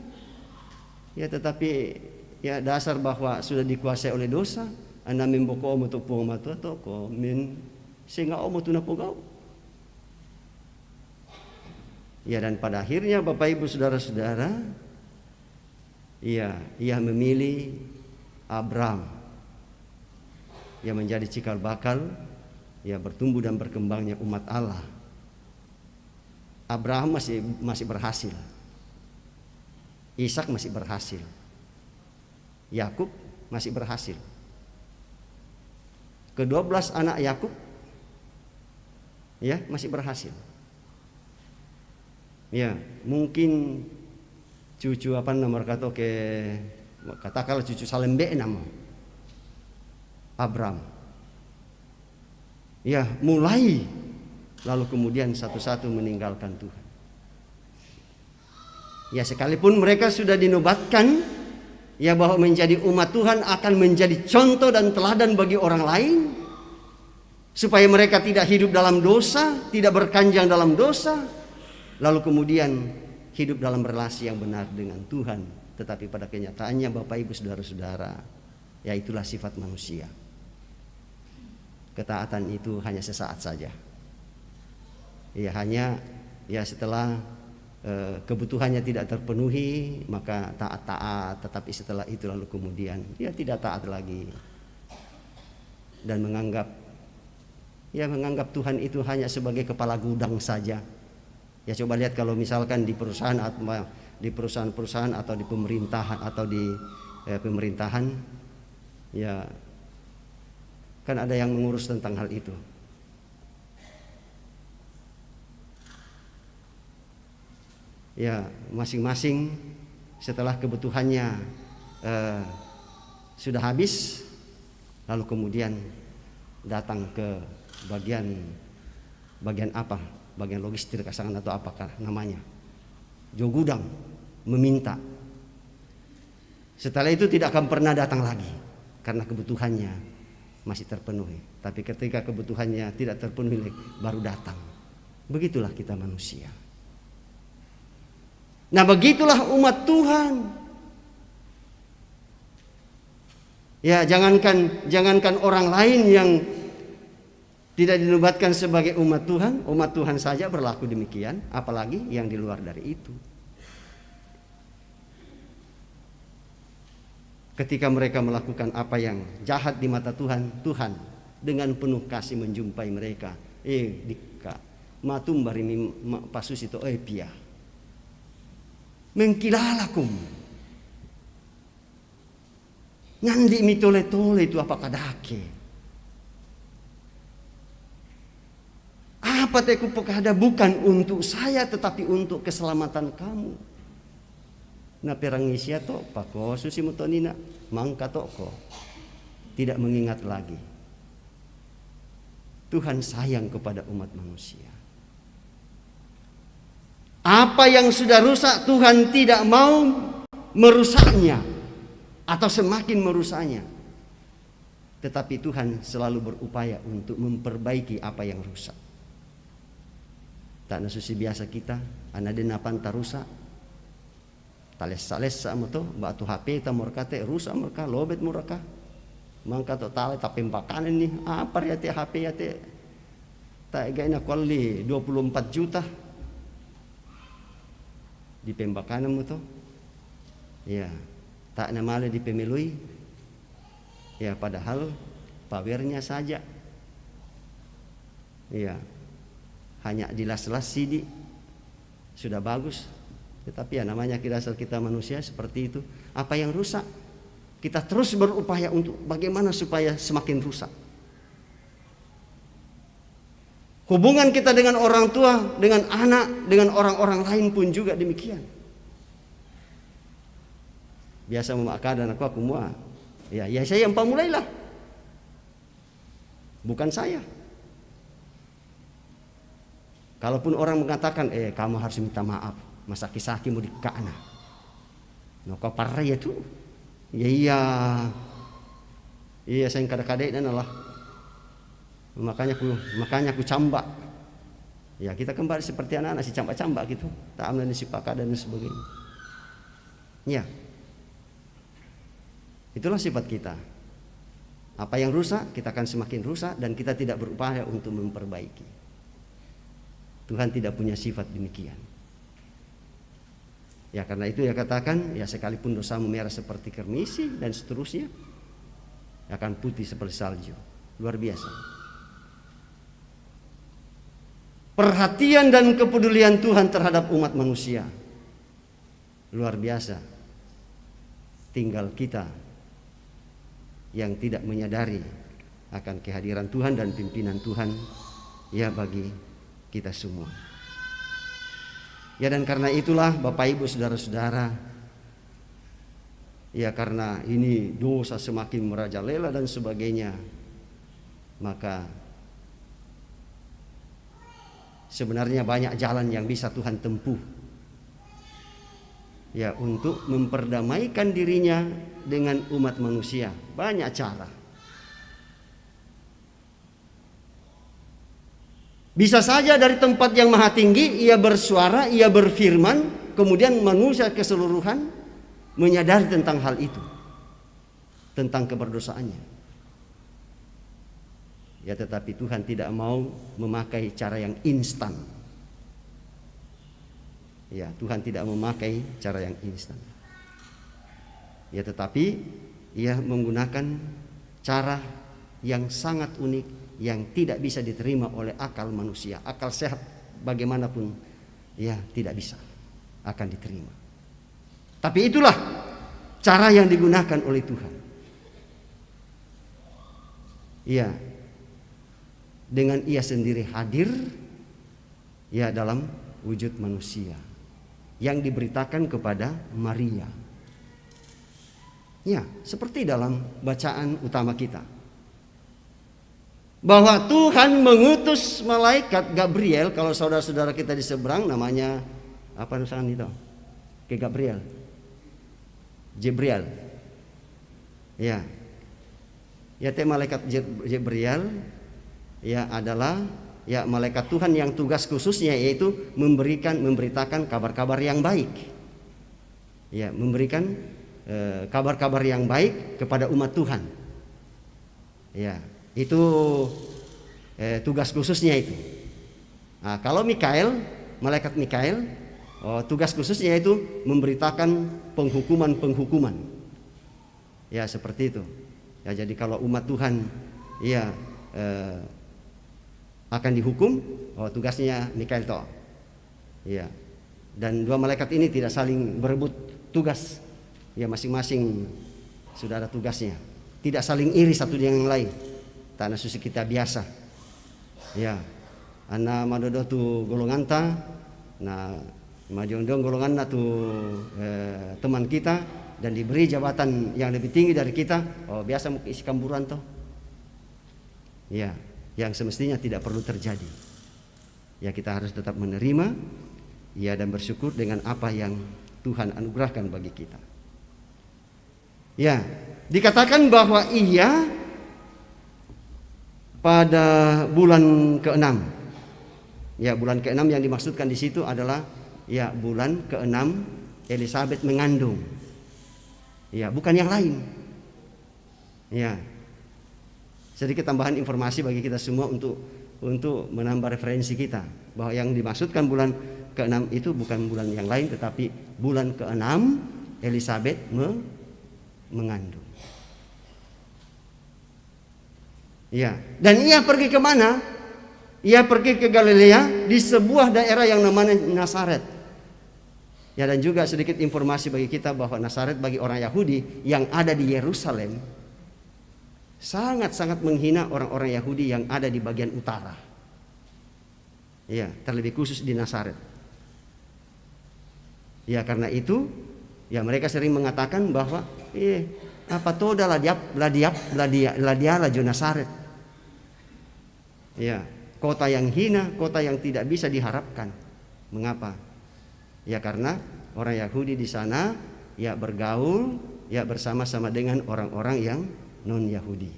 Ya, tetapi ya dasar bahwa sudah dikuasai oleh dosa, anda memboko om itu upuang matua to ko min sehingga om itu napogau. Ya, dan pada akhirnya Bapak Ibu saudara-saudara, ia memilih Abram yang menjadi cikal bakal ya bertumbuh dan berkembangnya umat Allah. Abraham masih berhasil. Ishak masih berhasil. Yakub masih berhasil. Ke-12 anak Yakub ya masih berhasil. Ya, mungkin cucu apa nama kata katakanlah cucu Salembe nama Abram. Ya, mulai lalu kemudian satu-satu meninggalkan Tuhan. Ya, sekalipun mereka sudah dinobatkan ya bahwa menjadi umat Tuhan akan menjadi contoh dan teladan bagi orang lain, supaya mereka tidak hidup dalam dosa, tidak berkanjang dalam dosa, lalu kemudian hidup dalam relasi yang benar dengan Tuhan. Tetapi pada kenyataannya Bapak Ibu saudara-saudara, ya itulah sifat manusia. Ketaatan itu hanya sesaat saja. Ya, hanya ya setelah kebutuhannya tidak terpenuhi maka taat-taat, tetapi setelah itu lalu kemudian ya tidak taat lagi dan menganggap Tuhan itu hanya sebagai kepala gudang saja. Ya, coba lihat kalau misalkan di perusahaan di perusahaan-perusahaan atau di pemerintahan ya kan ada yang mengurus tentang hal itu. Ya, masing-masing setelah kebutuhannya sudah habis, lalu kemudian datang ke bagian apa? Bagian logistik kasangan atau apakah namanya? Jogudang meminta. Setelah itu tidak akan pernah datang lagi karena kebutuhannya masih terpenuhi. Tapi ketika kebutuhannya tidak terpenuhi baru datang. Begitulah kita manusia. Nah, begitulah umat Tuhan. Ya, jangankan orang lain yang tidak dinobatkan sebagai umat Tuhan saja berlaku demikian, apalagi yang di luar dari itu. Ketika mereka melakukan apa yang jahat di mata Tuhan, Tuhan dengan penuh kasih menjumpai mereka. Dika matum barimi pasus itu pia. Mengkilalakum. Ngandi mitole-tole itu apa kadake. Apa teku pekada bukan untuk saya tetapi untuk keselamatan kamu. Na perangisia to pako susi mutonina mangka toko. Tidak mengingat lagi. Tuhan sayang kepada umat manusia. Apa yang sudah rusak Tuhan tidak mau merusaknya atau semakin merusaknya. Tetapi Tuhan selalu berupaya untuk memperbaiki apa yang rusak. Tak nasusi biasa kita, anadena panta rusak. Tales-tales sama to, batu HP ta morkate rusak mereka, lobet mereka. Mangka to tale tapi pakanan nih, apa ya te HP ya te. Tak gaina kuali 24 juta. Di pembakanan mo to. Ya, tak namale di pemilui. Ya, padahal powernya saja. Ya. Hanya dilas-las CD sudah bagus, tetapi ya namanya dasar kita manusia seperti itu. Apa yang rusak kita terus berupaya untuk bagaimana supaya semakin rusak. Hubungan kita dengan orang tua, dengan anak, dengan orang-orang lain pun juga demikian. Biasa memakan dan aku mua. Ya saya yang pamulailah, bukan saya. Kalaupun orang mengatakan, kamu harus minta maaf, masa kisah mau dikana. No kau parah ya tuh. Iya saya kadang-kadang dan Allah. Makanya aku cambak. Ya kita kembali seperti anak-anak si cambak-cambak gitu. Tak ambil si pakar dan sebagainya. Ya. Itulah sifat kita. Apa yang rusak kita akan semakin rusak dan kita tidak berupaya untuk memperbaiki. Tuhan tidak punya sifat demikian. Ya karena itu ya katakan, ya sekalipun dosamu merah seperti kermisi dan seterusnya, akan putih seperti salju. Luar biasa. Perhatian dan kepedulian Tuhan terhadap umat manusia. Luar biasa. Tinggal kita yang tidak menyadari akan kehadiran Tuhan dan pimpinan Tuhan ya bagi kita semua. Ya dan karena itulah Bapak Ibu saudara-saudara, ya karena ini dosa semakin merajalela dan sebagainya, maka sebenarnya banyak jalan yang bisa Tuhan tempuh ya untuk memperdamaikan dirinya dengan umat manusia. Banyak cara. Bisa saja dari tempat yang maha tinggi ia bersuara, ia berfirman, kemudian manusia keseluruhan menyadari tentang hal itu, tentang keberdosaannya. Ya tetapi Tuhan tidak mau memakai cara yang instan. Ya Tuhan tidak memakai cara yang instan. Ya tetapi ia menggunakan cara yang sangat unik, yang tidak bisa diterima oleh akal manusia. Akal sehat bagaimanapun ya tidak bisa akan diterima. Tapi itulah cara yang digunakan oleh Tuhan. Iya, dengan Ia sendiri hadir ya dalam wujud manusia yang diberitakan kepada Maria. Ya, seperti dalam bacaan utama kita, bahwa Tuhan mengutus malaikat Gabriel. Kalau saudara-saudara kita di seberang namanya apa nusan itu? Ke Gabriel, Jibril. Ya, teh malaikat Jibril ya adalah ya malaikat Tuhan yang tugas khususnya yaitu memberitakan kabar-kabar yang baik. Ya, memberikan kabar-kabar yang baik kepada umat Tuhan. Ya, itu tugas khususnya itu. Nah, kalau malaikat Mikael, tugas khususnya itu memberitakan penghukuman. Ya, seperti itu. Ya, jadi kalau umat Tuhan ya akan dihukum, tugasnya Mikael toh. Ya. Dan dua malaikat ini tidak saling berebut tugas. Ya, masing-masing sudah ada tugasnya. Tidak saling iri satu dengan yang lain. Tanah suci kita biasa. Ya. Ana madodo tu golongan ta, nah majondong golongan na tu teman kita dan diberi jabatan yang lebih tinggi dari kita. Biasa mau isi kamburan toh. Ya, yang semestinya tidak perlu terjadi. Ya, kita harus tetap menerima ya dan bersyukur dengan apa yang Tuhan anugerahkan bagi kita. Ya, dikatakan bahwa Ia pada bulan ke-6. Ya, bulan ke-6 yang dimaksudkan di situ adalah ya bulan ke-6 Elizabeth mengandung. Ya, bukan yang lain. Ya. Sedikit tambahan informasi bagi kita semua untuk menambah referensi kita bahwa yang dimaksudkan bulan ke-6 itu bukan bulan yang lain tetapi bulan ke-6 Elizabeth mengandung. Ya, dan Ia pergi ke mana? Ia pergi ke Galilea di sebuah daerah yang namanya Nazaret. Ya, dan juga sedikit informasi bagi kita bahwa Nazaret bagi orang Yahudi yang ada di Yerusalem sangat-sangat menghina orang-orang Yahudi yang ada di bagian utara. Ya, terlebih khusus di Nazaret. Ya, karena itu ya mereka sering mengatakan bahwa apa toda lah dia Nazaret. Ya, kota yang hina, kota yang tidak bisa diharapkan. Mengapa? Ya, karena orang Yahudi di sana ya bergaul ya bersama-sama dengan orang-orang yang non-Yahudi.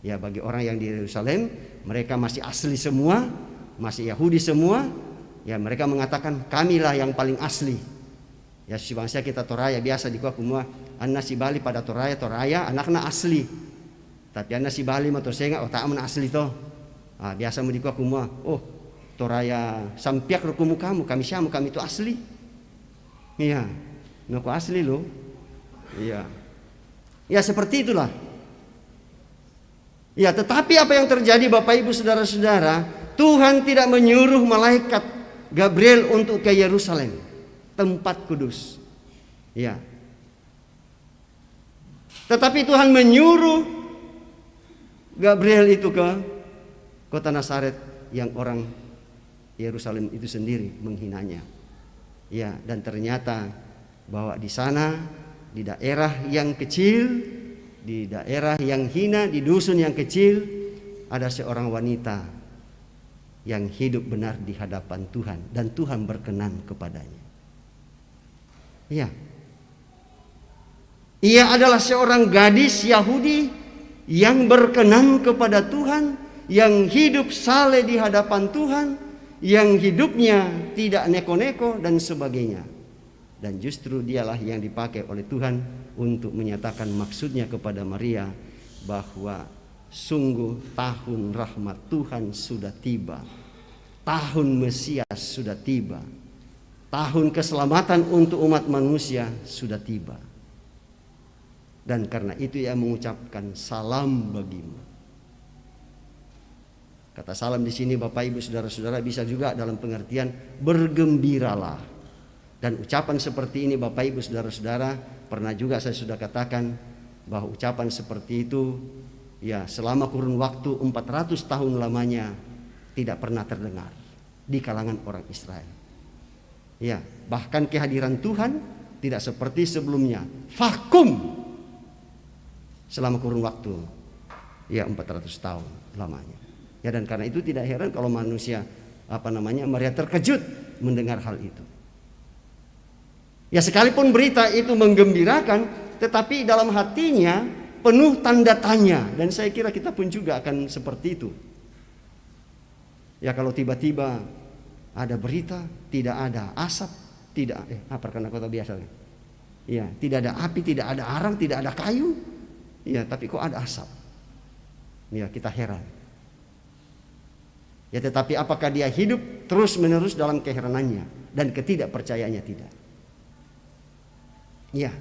Ya, bagi orang yang di Yerusalem, mereka masih asli semua, masih Yahudi semua. Ya, mereka mengatakan kamilah yang paling asli. Ya, si bangsa kita Toraya biasa di kumua anna si Bali pada Toraya anakna asli. Tapi anna si Bali mah tosenga tak aman asli toh. Biasa mu di kumua, Toraya sampiak rukumu kamu, kami itu asli. Iya. Nuku asli lo. Iya. Ya, seperti itulah. Ya, tetapi apa yang terjadi Bapak Ibu Saudara-saudara, Tuhan tidak menyuruh malaikat Gabriel untuk ke Yerusalem, tempat kudus. Ya. Tetapi Tuhan menyuruh Gabriel itu ke kota Nazaret yang orang Yerusalem itu sendiri menghinanya. Ya, dan ternyata bahwa di sana, di daerah yang kecil, di daerah yang hina, di dusun yang kecil, ada seorang wanita yang hidup benar di hadapan Tuhan dan Tuhan berkenan kepadanya. Ya. Ia adalah seorang gadis Yahudi yang berkenan kepada Tuhan, yang hidup saleh di hadapan Tuhan, yang hidupnya tidak neko-neko dan sebagainya. Dan justru dialah yang dipakai oleh Tuhan untuk menyatakan maksudnya kepada Maria bahwa sungguh tahun rahmat Tuhan sudah tiba. Tahun Mesias sudah tiba. Tahun keselamatan untuk umat manusia sudah tiba. Dan karena itu ia mengucapkan salam bagimu. Kata salam di sini Bapak Ibu Saudara-saudara bisa juga dalam pengertian bergembiralah. Dan ucapan seperti ini Bapak Ibu saudara-saudara, pernah juga saya sudah katakan bahwa ucapan seperti itu ya selama kurun waktu 400 tahun lamanya tidak pernah terdengar di kalangan orang Israel. Ya, bahkan kehadiran Tuhan tidak seperti sebelumnya, vakum selama kurun waktu ya 400 tahun lamanya. Ya, dan karena itu tidak heran kalau manusia mereka terkejut mendengar hal itu. Ya, sekalipun berita itu menggembirakan, tetapi dalam hatinya penuh tanda tanya, dan saya kira kita pun juga akan seperti itu. Ya, kalau tiba-tiba ada berita, tidak ada asap, tidak karena kota biasa. Ya, tidak ada api, tidak ada arang, tidak ada kayu. Ya, tapi kok ada asap? Ya, kita heran. Ya, tetapi apakah dia hidup terus-menerus dalam keheranannya dan ketidakpercayaannya? Tidak. Ya.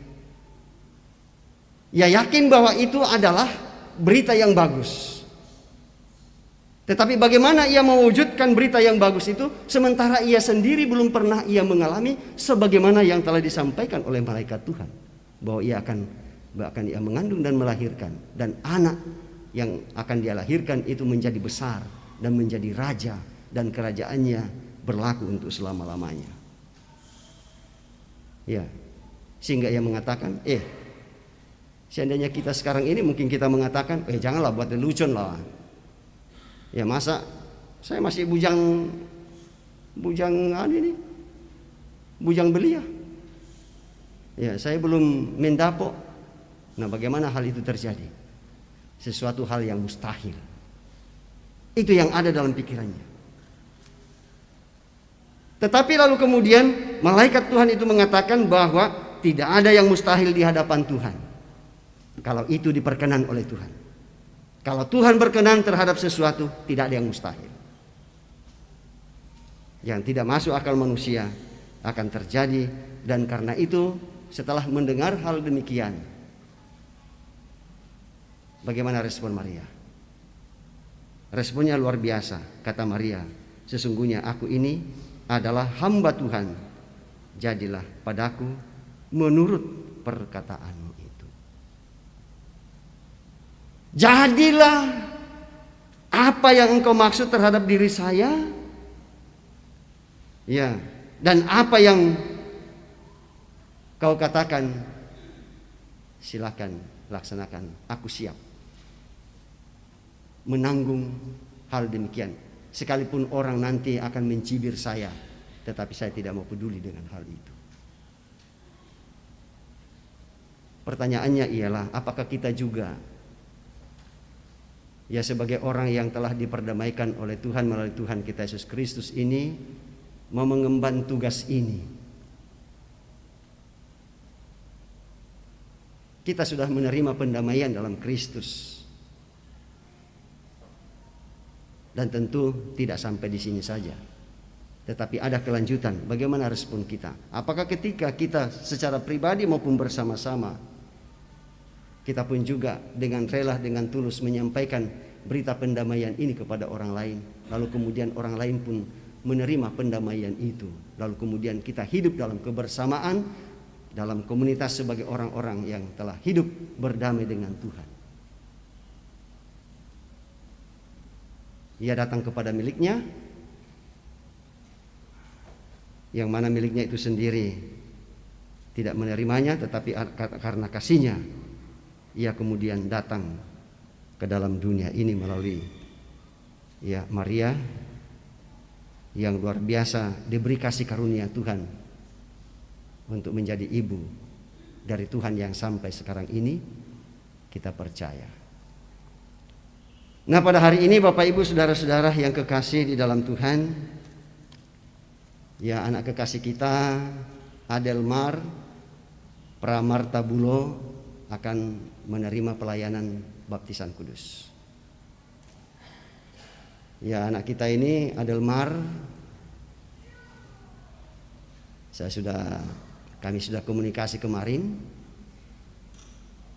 Ya, yakin bahwa itu adalah berita yang bagus. Tetapi bagaimana ia mewujudkan berita yang bagus itu sementara ia sendiri belum pernah ia mengalami sebagaimana yang telah disampaikan oleh malaikat Tuhan, bahwa ia akan ia mengandung dan melahirkan, dan anak yang akan dia lahirkan itu menjadi besar dan menjadi raja, dan kerajaannya berlaku untuk selama-lamanya. Ya. Sehingga ia mengatakan, seandainya kita sekarang ini mungkin kita mengatakan, janganlah buat lelucon lah. Ya, masa saya masih bujang belia. Ya, saya belum mendapok. Nah, bagaimana hal itu terjadi? Sesuatu hal yang mustahil. Itu yang ada dalam pikirannya. Tetapi lalu kemudian malaikat Tuhan itu mengatakan bahwa tidak ada yang mustahil di hadapan Tuhan, kalau itu diperkenan oleh Tuhan. Kalau Tuhan berkenan terhadap sesuatu, tidak ada yang mustahil. Yang tidak masuk akal manusia akan terjadi. Dan karena itu setelah mendengar hal demikian, bagaimana respon Maria? Responnya luar biasa. Kata Maria, sesungguhnya aku ini adalah hamba Tuhan, jadilah padaku menurut perkataanmu itu. Jadilah apa yang engkau maksud terhadap diri saya. Ya, dan apa yang kau katakan, silakan laksanakan. Aku siap menanggung hal demikian. Sekalipun orang nanti akan mencibir saya, tetapi saya tidak mau peduli dengan hal itu. Pertanyaannya ialah, apakah kita juga ya sebagai orang yang telah diperdamaikan oleh Tuhan melalui Tuhan kita Yesus Kristus ini mau mengemban tugas ini? Kita sudah menerima pendamaian dalam Kristus. Dan tentu tidak sampai di sini saja, tetapi ada kelanjutan. Bagaimana respon kita? Apakah ketika kita secara pribadi maupun bersama-sama, kita pun juga dengan rela, dengan tulus menyampaikan berita pendamaian ini kepada orang lain, lalu kemudian orang lain pun menerima pendamaian itu, lalu kemudian kita hidup dalam kebersamaan, dalam komunitas sebagai orang-orang yang telah hidup berdamai dengan Tuhan. Ia datang kepada miliknya, yang mana miliknya itu sendiri tidak menerimanya, tetapi karena kasihnya ia kemudian datang ke dalam dunia ini melalui ya Maria yang luar biasa diberi kasih karunia Tuhan untuk menjadi ibu dari Tuhan yang sampai sekarang ini kita percaya. Nah, pada hari ini Bapak Ibu saudara-saudara yang kekasih di dalam Tuhan, ya anak kekasih kita Adelmar Pramarta Bulo akan menerima pelayanan baptisan kudus. Ya, anak kita ini Adelmar, kami sudah komunikasi kemarin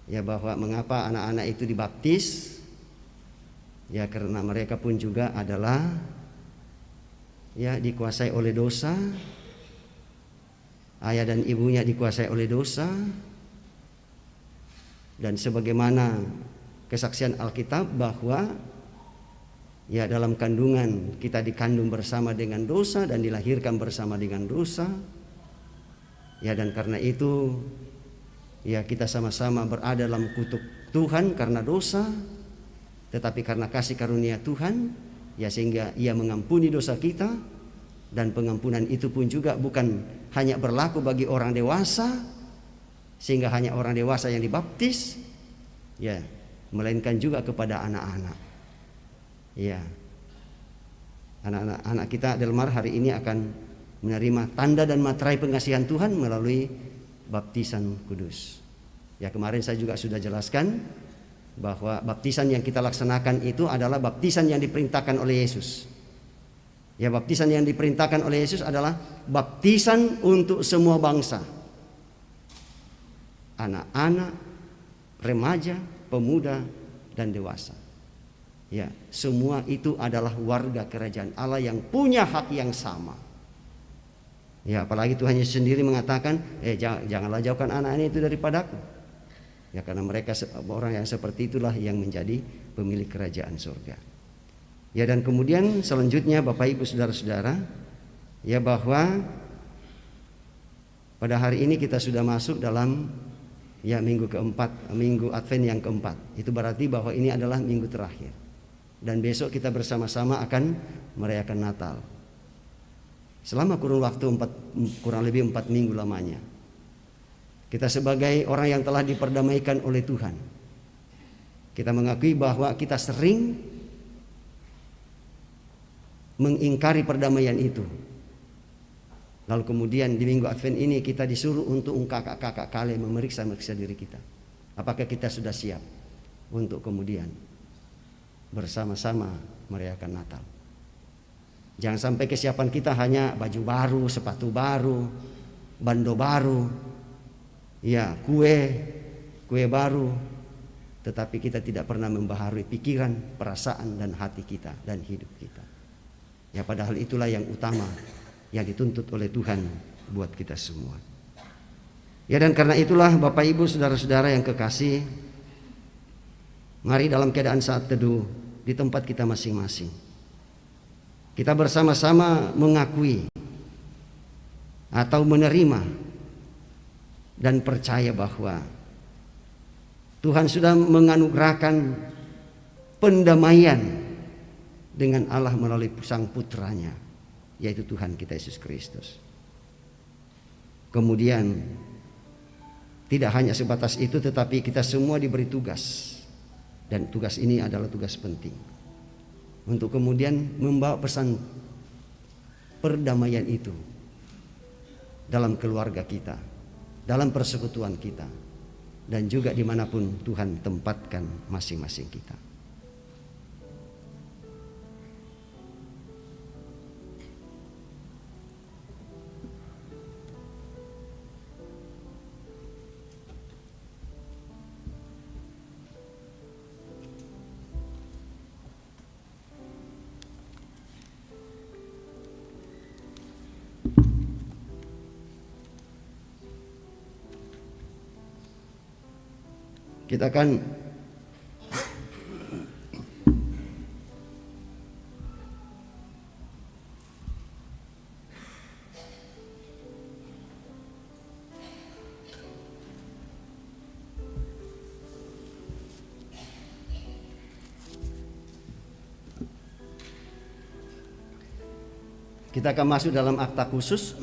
ya bahwa mengapa anak-anak itu dibaptis. Ya, karena mereka pun juga adalah ya dikuasai oleh dosa, ayah dan ibunya dikuasai oleh dosa, dan sebagaimana kesaksian Alkitab bahwa ya dalam kandungan kita dikandung bersama dengan dosa dan dilahirkan bersama dengan dosa. Ya, dan karena itu ya kita sama-sama berada dalam kutuk Tuhan karena dosa, tetapi karena kasih karunia Tuhan ya sehingga Ia mengampuni dosa kita, dan pengampunan itu pun juga bukan hanya berlaku bagi orang dewasa sehingga hanya orang dewasa yang dibaptis ya, melainkan juga kepada anak-anak. Ya, anak-anak kita Delmar hari ini akan menerima tanda dan materai pengasihan Tuhan melalui baptisan kudus. Ya, kemarin saya juga sudah jelaskan bahwa baptisan yang kita laksanakan itu adalah baptisan yang diperintahkan oleh Yesus. Ya, baptisan yang diperintahkan oleh Yesus adalah baptisan untuk semua bangsa. Anak-anak, remaja, pemuda, dan dewasa. Ya, semua itu adalah warga kerajaan Allah yang punya hak yang sama. Ya, apalagi Tuhan Yesus sendiri mengatakan, janganlah jauhkan anak-anak itu daripadaku. Ya, karena mereka orang yang seperti itulah yang menjadi pemilik kerajaan surga. Ya, dan kemudian selanjutnya Bapak Ibu Saudara-saudara, ya bahwa pada hari ini kita sudah masuk dalam ya minggu keempat, minggu Advent yang keempat. Itu berarti bahwa ini adalah minggu terakhir. Dan besok kita bersama-sama akan merayakan Natal. Selama kurun waktu kurang lebih 4 minggu lamanya. Kita sebagai orang yang telah diperdamaikan oleh Tuhan, kita mengakui bahwa kita sering mengingkari perdamaian itu. Lalu kemudian di minggu Advent ini kita disuruh untuk kakak-kakak kalian memeriksa diri kita. Apakah kita sudah siap untuk kemudian bersama-sama merayakan Natal? Jangan sampai kesiapan kita hanya baju baru, sepatu baru, bando baru, ya kue baru, tetapi kita tidak pernah membaharui pikiran, perasaan, dan hati kita dan hidup kita. Ya, padahal itulah yang utama yang dituntut oleh Tuhan buat kita semua. Ya, dan karena itulah Bapak Ibu Saudara-saudara yang kekasih, mari dalam keadaan saat teduh di tempat kita masing-masing, kita bersama-sama mengakui atau menerima dan percaya bahwa Tuhan sudah menganugerahkan pendamaian dengan Allah melalui Sang Putranya, yaitu Tuhan kita Yesus Kristus. Kemudian tidak hanya sebatas itu, tetapi kita semua diberi tugas, dan tugas ini adalah tugas penting untuk kemudian membawa pesan perdamaian itu dalam keluarga kita, dalam persekutuan kita, dan juga dimanapun Tuhan tempatkan masing-masing kita. Kita akan masuk dalam akta khusus,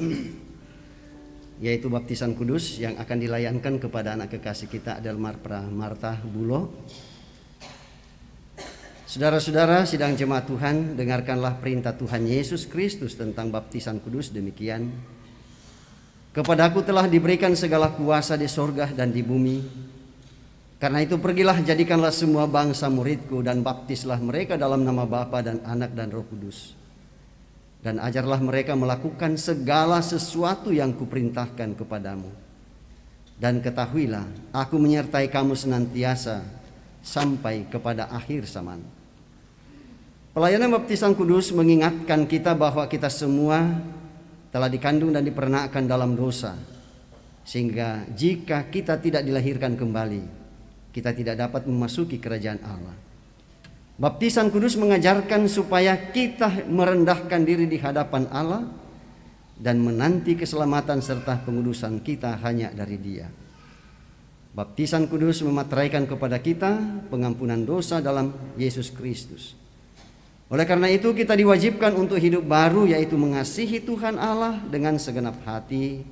yaitu baptisan kudus yang akan dilayankan kepada anak kekasih kita Delmar Pramarta Bulo. Saudara-saudara sidang jemaat Tuhan, dengarkanlah perintah Tuhan Yesus Kristus tentang baptisan kudus demikian. Kepadaku telah diberikan segala kuasa di sorga dan di bumi. Karena itu pergilah, jadikanlah semua bangsa muridku, dan baptislah mereka dalam nama Bapa dan Anak dan Roh Kudus. Dan ajarlah mereka melakukan segala sesuatu yang kuperintahkan kepadamu. Dan ketahuilah, aku menyertai kamu senantiasa sampai kepada akhir zaman. Pelayanan baptisan kudus mengingatkan kita bahwa kita semua telah dikandung dan dipernakkan dalam dosa. Sehingga jika kita tidak dilahirkan kembali, kita tidak dapat memasuki kerajaan Allah. Baptisan kudus mengajarkan supaya kita merendahkan diri di hadapan Allah dan menanti keselamatan serta pengudusan kita hanya dari Dia. Baptisan kudus memateraikan kepada kita pengampunan dosa dalam Yesus Kristus. Oleh karena itu kita diwajibkan untuk hidup baru, yaitu mengasihi Tuhan Allah dengan segenap hati,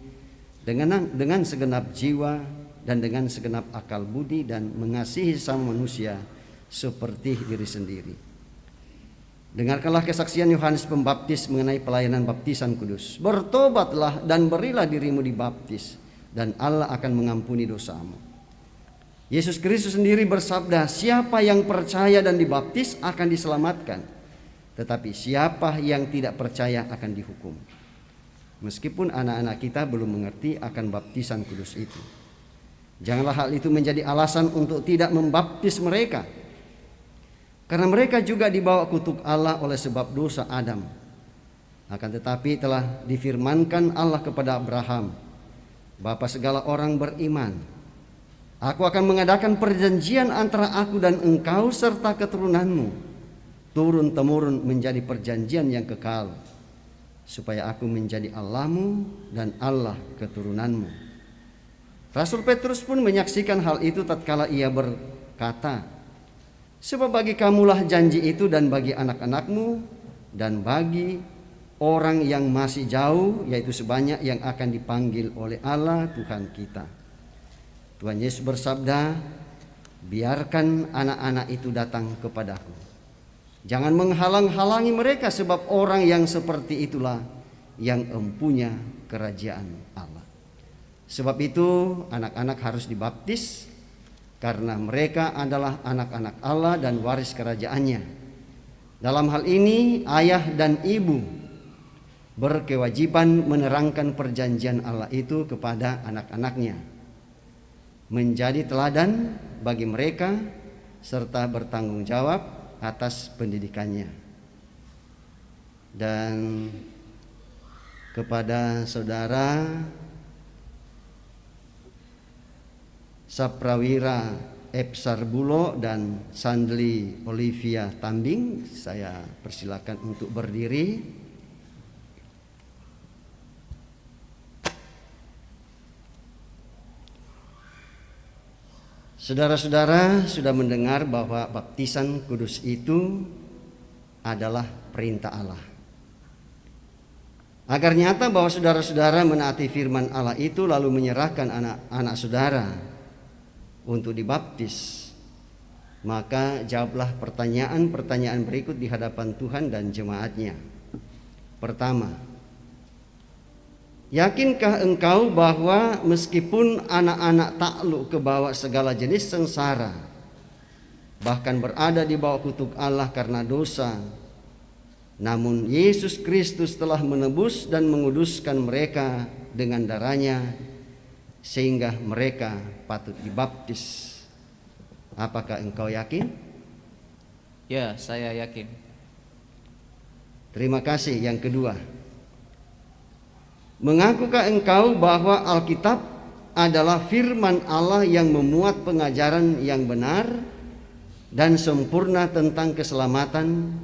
dengan segenap jiwa, dan dengan segenap akal budi, dan mengasihi sesama manusia seperti diri sendiri. Dengarkanlah kesaksian Yohanes Pembaptis mengenai pelayanan baptisan kudus. Bertobatlah dan berilah dirimu dibaptis, dan Allah akan mengampuni dosamu. Yesus Kristus sendiri bersabda, siapa yang percaya dan dibaptis akan diselamatkan, tetapi siapa yang tidak percaya akan dihukum. Meskipun anak-anak kita belum mengerti akan baptisan kudus itu, janganlah hal itu menjadi alasan untuk tidak membaptis mereka. Karena mereka juga dibawa kutuk Allah oleh sebab dosa Adam. Akan tetapi telah difirmankan Allah kepada Abraham, bapa segala orang beriman, aku akan mengadakan perjanjian antara aku dan engkau serta keturunanmu, turun-temurun menjadi perjanjian yang kekal, supaya aku menjadi Allahmu dan Allah keturunanmu. Rasul Petrus pun menyaksikan hal itu tatkala ia berkata, sebab bagi kamulah janji itu, dan bagi anak-anakmu, dan bagi orang yang masih jauh, yaitu sebanyak yang akan dipanggil oleh Allah Tuhan kita. Tuhan Yesus bersabda, biarkan anak-anak itu datang kepadaku. Jangan menghalang-halangi mereka, sebab orang yang seperti itulah yang empunya kerajaan Allah. Sebab itu anak-anak harus dibaptis, karena mereka adalah anak-anak Allah dan waris kerajaannya. Dalam hal ini ayah dan ibu berkewajiban menerangkan perjanjian Allah itu kepada anak-anaknya, menjadi teladan bagi mereka, serta bertanggung jawab atas pendidikannya. Dan kepada saudara Saprawira Epsar Bulo dan Sandli Olivia Tambing, saya persilakan untuk berdiri. Saudara-saudara sudah mendengar bahwa baptisan kudus itu adalah perintah Allah. Agar nyata bahwa saudara-saudara menaati firman Allah itu, lalu menyerahkan anak-anak saudara untuk dibaptis, maka jawablah pertanyaan-pertanyaan berikut di hadapan Tuhan dan jemaatnya. Pertama, yakinkah engkau bahwa meskipun anak-anak takluk ke bawah segala jenis sengsara, bahkan berada di bawah kutuk Allah karena dosa, namun Yesus Kristus telah menebus dan menguduskan mereka dengan darahnya, sehingga mereka patut dibaptis? Apakah engkau yakin? Ya, saya yakin. Terima kasih. Yang kedua, mengakukah engkau bahwa Alkitab adalah firman Allah yang memuat pengajaran yang benar dan sempurna tentang keselamatan,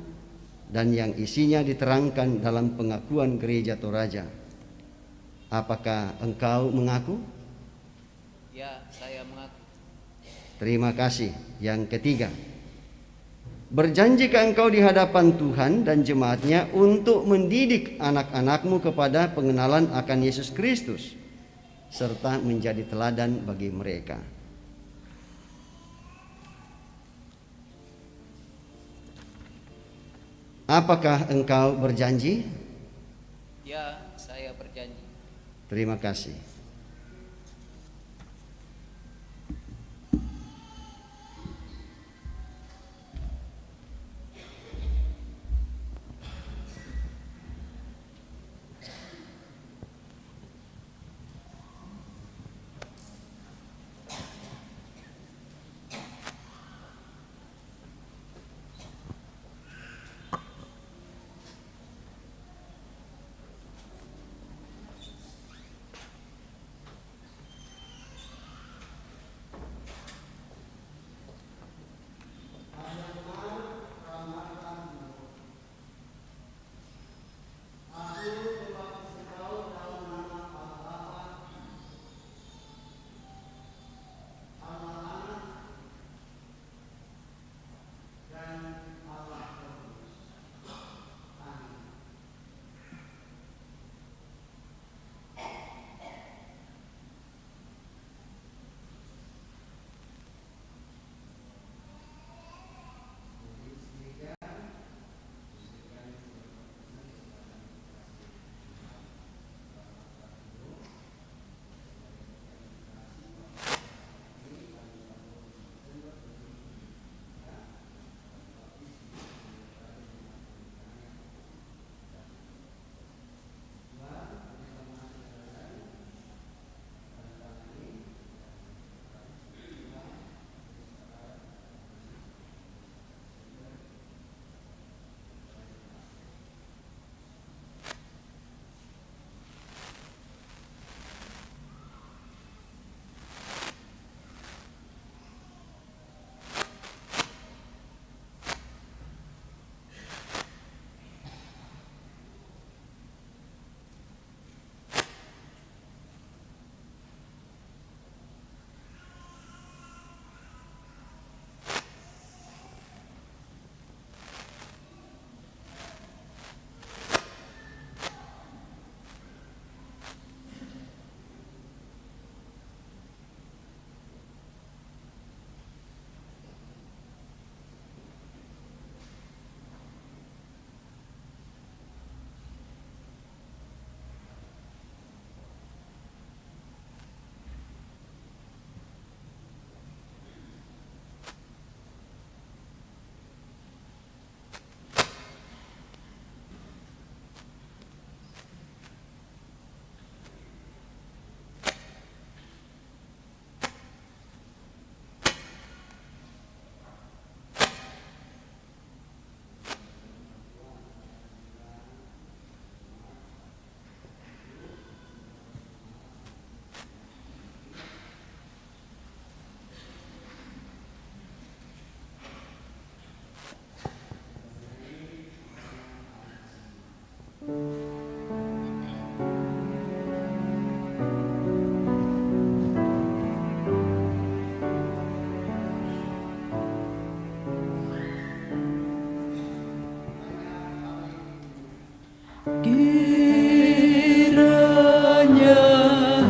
dan yang isinya diterangkan dalam pengakuan Gereja Toraja? Apakah engkau mengaku? Ya, saya mengaku. Terima kasih. Yang ketiga, berjanjikah engkau di hadapan Tuhan dan jemaatnya untuk mendidik anak-anakmu kepada pengenalan akan Yesus Kristus, serta menjadi teladan bagi mereka? Apakah engkau berjanji? Ya, saya berjanji. Terima kasih.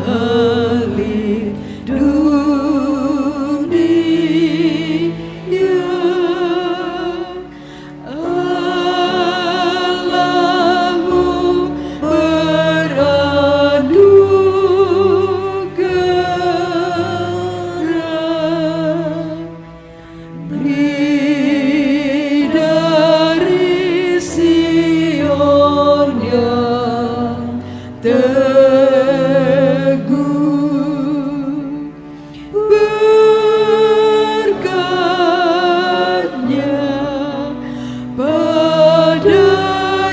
sekali dunia. Allahmu beranugerah, beri dari Sion yang teguh berkatnya pada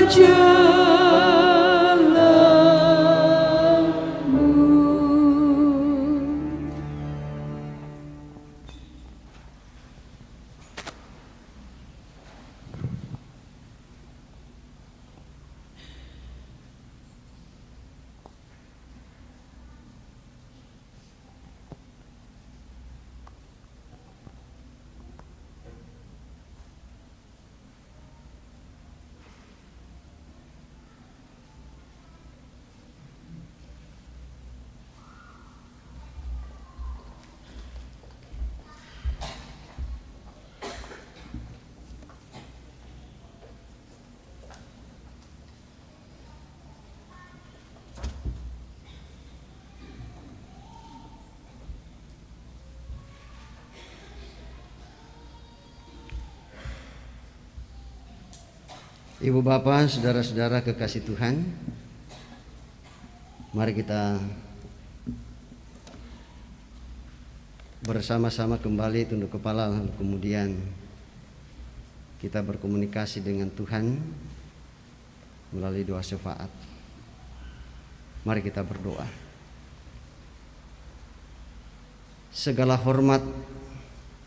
jalanmu. Ibu bapak, saudara-saudara kekasih Tuhan, mari kita bersama-sama kembali tunduk kepala, lalu kemudian kita berkomunikasi dengan Tuhan melalui doa syafaat. Mari kita berdoa. Segala hormat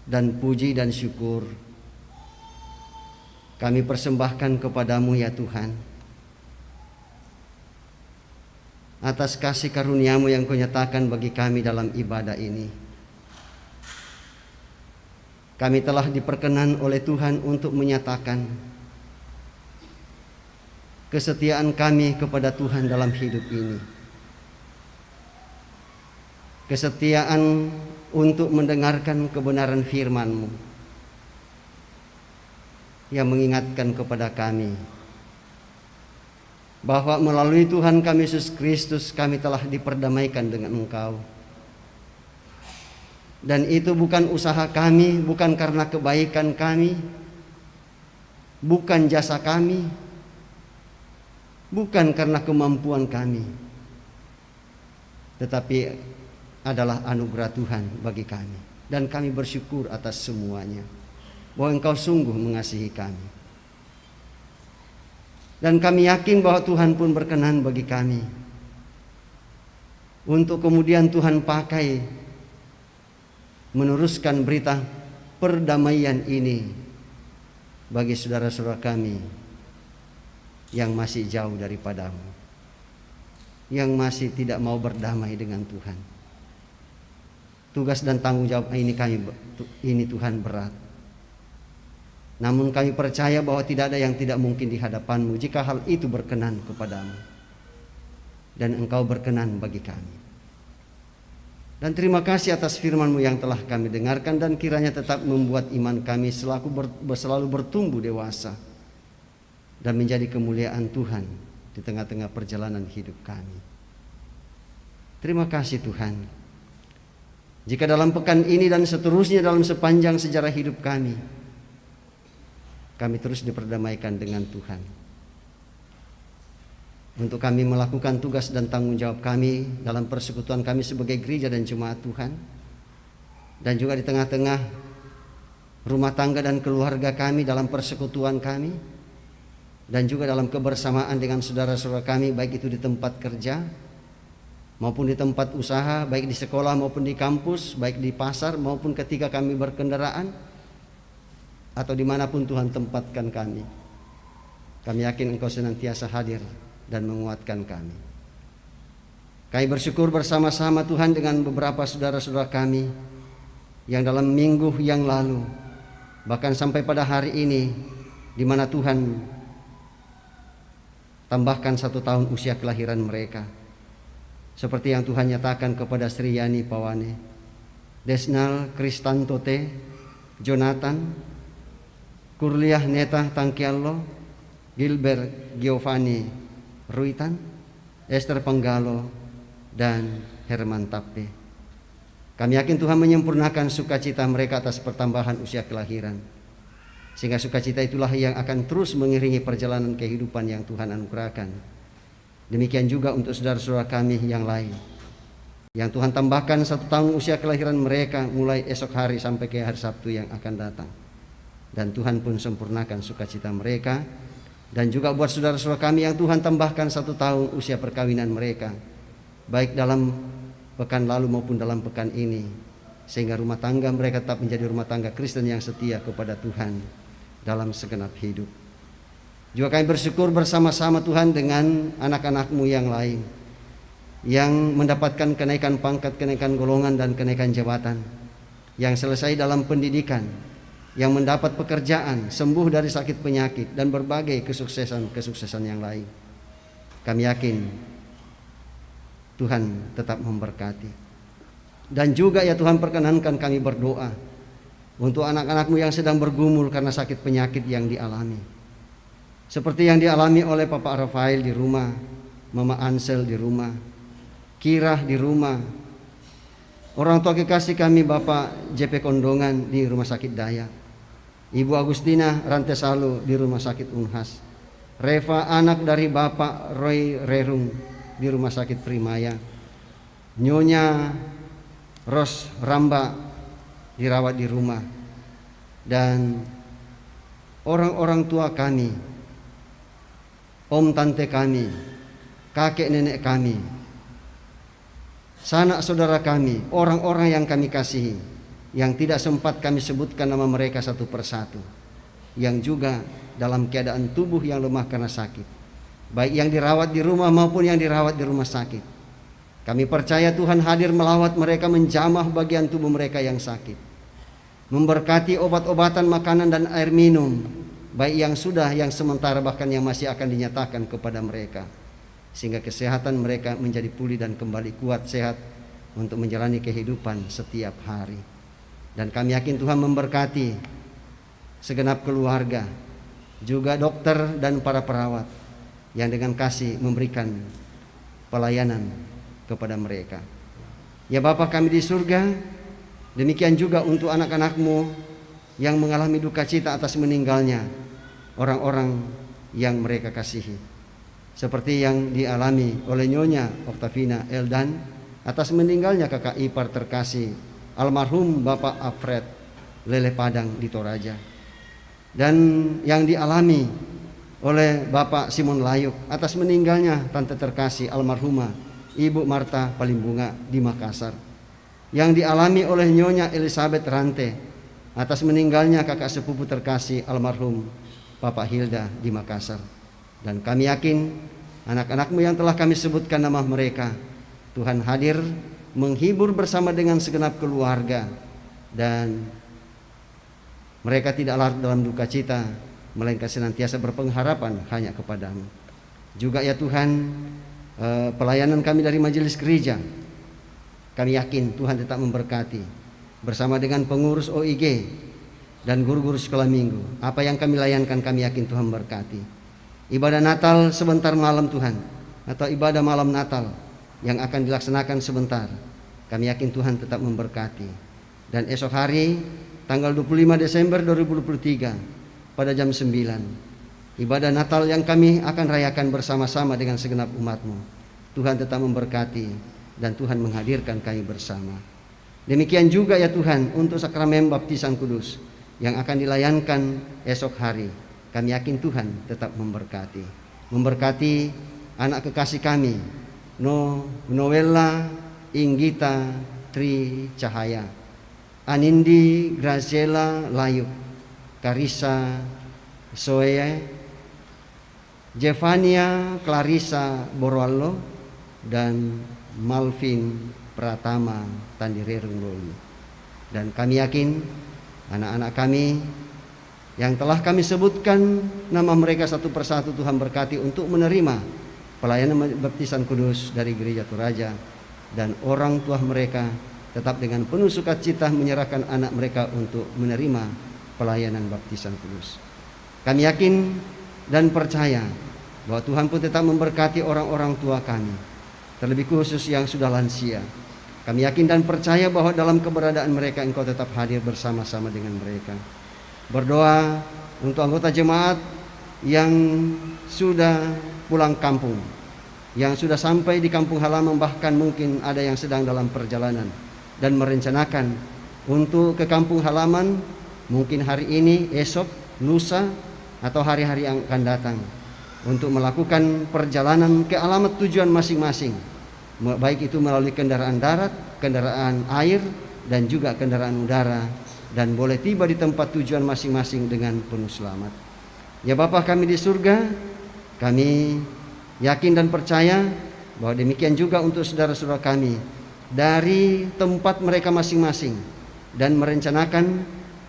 dan puji dan syukur kami persembahkan kepadamu ya Tuhan, atas kasih karunia-Mu yang Kau nyatakan bagi kami dalam ibadah ini. Kami telah diperkenan oleh Tuhan untuk menyatakan kesetiaan kami kepada Tuhan dalam hidup ini. Kesetiaan untuk mendengarkan kebenaran firman-Mu yang mengingatkan kepada kami bahwa melalui Tuhan kami Yesus Kristus kami telah diperdamaikan dengan Engkau. Dan itu bukan usaha kami, bukan karena kebaikan kami, bukan jasa kami, bukan karena kemampuan kami, tetapi adalah anugerah Tuhan bagi kami. Dan kami bersyukur atas semuanya, bahwa Engkau sungguh mengasihi kami. Dan kami yakin bahwa Tuhan pun berkenan bagi kami untuk kemudian Tuhan pakai meneruskan berita perdamaian ini bagi saudara-saudara kami yang masih jauh daripada-Mu, yang masih tidak mau berdamai dengan Tuhan. Tugas dan tanggung jawab ini Tuhan berat. Namun kami percaya bahwa tidak ada yang tidak mungkin di hadapan-Mu jika hal itu berkenan kepada-Mu. Dan Engkau berkenan bagi kami. Dan terima kasih atas firman-Mu yang telah kami dengarkan, dan kiranya tetap membuat iman kami selalu bertumbuh dewasa dan menjadi kemuliaan Tuhan di tengah-tengah perjalanan hidup kami. Terima kasih Tuhan. Jika dalam pekan ini dan seterusnya dalam sepanjang sejarah hidup kami terus diperdamaikan dengan Tuhan. Untuk kami melakukan tugas dan tanggung jawab kami dalam persekutuan kami sebagai gereja dan jemaat Tuhan. Dan juga di tengah-tengah rumah tangga dan keluarga kami dalam persekutuan kami. Dan juga dalam kebersamaan dengan saudara-saudara kami, baik itu di tempat kerja maupun di tempat usaha, baik di sekolah maupun di kampus, baik di pasar maupun ketika kami berkendaraan, atau dimanapun Tuhan tempatkan kami. Kami yakin Engkau senantiasa hadir dan menguatkan kami. Kami bersyukur bersama-sama Tuhan dengan beberapa saudara-saudara kami yang dalam minggu yang lalu, bahkan sampai pada hari ini, di mana Tuhan tambahkan 1 tahun usia kelahiran mereka. seperti yang Tuhan nyatakan kepada Sri Yani Pawane, Desnal Kristantote, Jonathan, Kurliah Neta Tangkiallo, Gilbert Giovanni Ruitan, Esther Penggalo, dan Herman Tapde. Kami yakin Tuhan menyempurnakan sukacita mereka atas pertambahan usia kelahiran, sehingga sukacita itulah yang akan terus mengiringi perjalanan kehidupan yang Tuhan anugerahkan. Demikian juga untuk saudara-saudara kami yang lain, yang Tuhan tambahkan 1 tahun usia kelahiran mereka mulai esok hari sampai ke hari Sabtu yang akan datang. Dan Tuhan pun sempurnakan sukacita mereka. Dan juga buat saudara-saudara kami yang Tuhan tambahkan 1 tahun usia perkawinan mereka, baik dalam pekan lalu maupun dalam pekan ini, sehingga rumah tangga mereka tetap menjadi rumah tangga Kristen yang setia kepada Tuhan dalam segenap hidup. Juga kami bersyukur bersama-sama Tuhan dengan anak-anak-Mu yang lain yang mendapatkan kenaikan pangkat, kenaikan golongan, dan kenaikan jabatan, yang selesai dalam pendidikan, yang mendapat pekerjaan, sembuh dari sakit penyakit, dan berbagai kesuksesan yang lain. Kami yakin Tuhan tetap memberkati. Dan juga ya Tuhan, perkenankan kami berdoa untuk anak-anak-Mu yang sedang bergumul karena sakit penyakit yang dialami, seperti yang dialami oleh Papa Rafael di rumah, Mama Ansel di rumah, Kirah di rumah, orang tua kekasih kami Bapak JP Kondongan di Rumah Sakit Daya, Ibu Agustina Rantesalu di Rumah Sakit Unhas, Reva anak dari Bapak Roy Rerung di Rumah Sakit Primaya, Nyonya Ros Ramba dirawat di rumah, dan orang-orang tua kami, om tante kami, kakek nenek kami, sanak saudara kami, orang-orang yang kami kasihi, yang tidak sempat kami sebutkan nama mereka satu persatu, yang juga dalam keadaan tubuh yang lemah karena sakit, baik yang dirawat di rumah maupun yang dirawat di rumah sakit. Kami percaya Tuhan hadir melawat mereka, menjamah bagian tubuh mereka yang sakit, memberkati obat-obatan, makanan, dan air minum, baik yang sudah, yang sementara, bahkan yang masih akan dinyatakan kepada mereka, sehingga kesehatan mereka menjadi pulih dan kembali kuat sehat untuk menjalani kehidupan setiap hari. Dan kami yakin Tuhan memberkati segenap keluarga, juga dokter dan para perawat yang dengan kasih memberikan pelayanan kepada mereka. Ya Bapa kami di surga, demikian juga untuk anak-anak-Mu yang mengalami duka cita atas meninggalnya orang-orang yang mereka kasihi, seperti yang dialami oleh Nyonya Oktavina Eldan atas meninggalnya kakak ipar terkasih almarhum Bapak Alfred Lele Padang di Toraja, dan yang dialami oleh Bapak Simon Layuk atas meninggalnya tante terkasih almarhumah Ibu Marta Palimbunga di Makassar, yang dialami oleh Nyonya Elizabeth Rante atas meninggalnya kakak sepupu terkasih almarhum Bapak Hilda di Makassar. Dan kami yakin anak-anak-Mu yang telah kami sebutkan nama mereka, Tuhan hadir menghibur bersama dengan segenap keluarga, dan mereka tidak larut dalam duka cita, melainkan senantiasa berpengharapan hanya kepadamu. Juga ya Tuhan, pelayanan kami dari majelis gereja, kami yakin Tuhan tetap memberkati bersama dengan pengurus OIG dan guru-guru sekolah minggu. Apa yang kami layankan, kami yakin Tuhan memberkati. Ibadah Natal sebentar malam Tuhan, atau ibadah malam Natal yang akan dilaksanakan sebentar, kami yakin Tuhan tetap memberkati. Dan esok hari tanggal 25 Desember 2023 pada jam 9, ibadah Natal yang kami akan rayakan bersama-sama dengan segenap umat-Mu. Tuhan tetap memberkati dan Tuhan menghadirkan kami bersama. Demikian juga ya Tuhan untuk sakramen baptisan kudus yang akan dilayankan esok hari. Kami yakin Tuhan tetap memberkati. Memberkati anak kekasih kami, Noella Inggita Tri Cahaya, Anindi Graziela Layuk, Karisa Soe, Jevania Clarissa Borwallo, dan Malvin Pratama Tandirerung Loli. Dan kami yakin anak-anak kami yang telah kami sebutkan nama mereka satu persatu, Tuhan berkati untuk menerima pelayanan baptisan kudus dari Gereja Toraja, dan orang tua mereka tetap dengan penuh sukacita menyerahkan anak mereka untuk menerima pelayanan baptisan kudus. Kami yakin dan percaya bahwa Tuhan pun tetap memberkati orang-orang tua kami, terlebih khusus yang sudah lansia. Kami yakin dan percaya bahwa dalam keberadaan mereka Engkau tetap hadir bersama-sama dengan mereka. Berdoa untuk anggota jemaat yang sudah pulang kampung, yang sudah sampai di kampung halaman, bahkan mungkin ada yang sedang dalam perjalanan dan merencanakan untuk ke kampung halaman mungkin hari ini, esok, lusa, atau hari-hari yang akan datang untuk melakukan perjalanan ke alamat tujuan masing-masing, baik itu melalui kendaraan darat, kendaraan air, dan juga kendaraan udara, dan boleh tiba di tempat tujuan masing-masing dengan penuh selamat. Ya Bapa kami di surga, kami yakin dan percaya bahwa demikian juga untuk saudara-saudara kami dari tempat mereka masing-masing dan merencanakan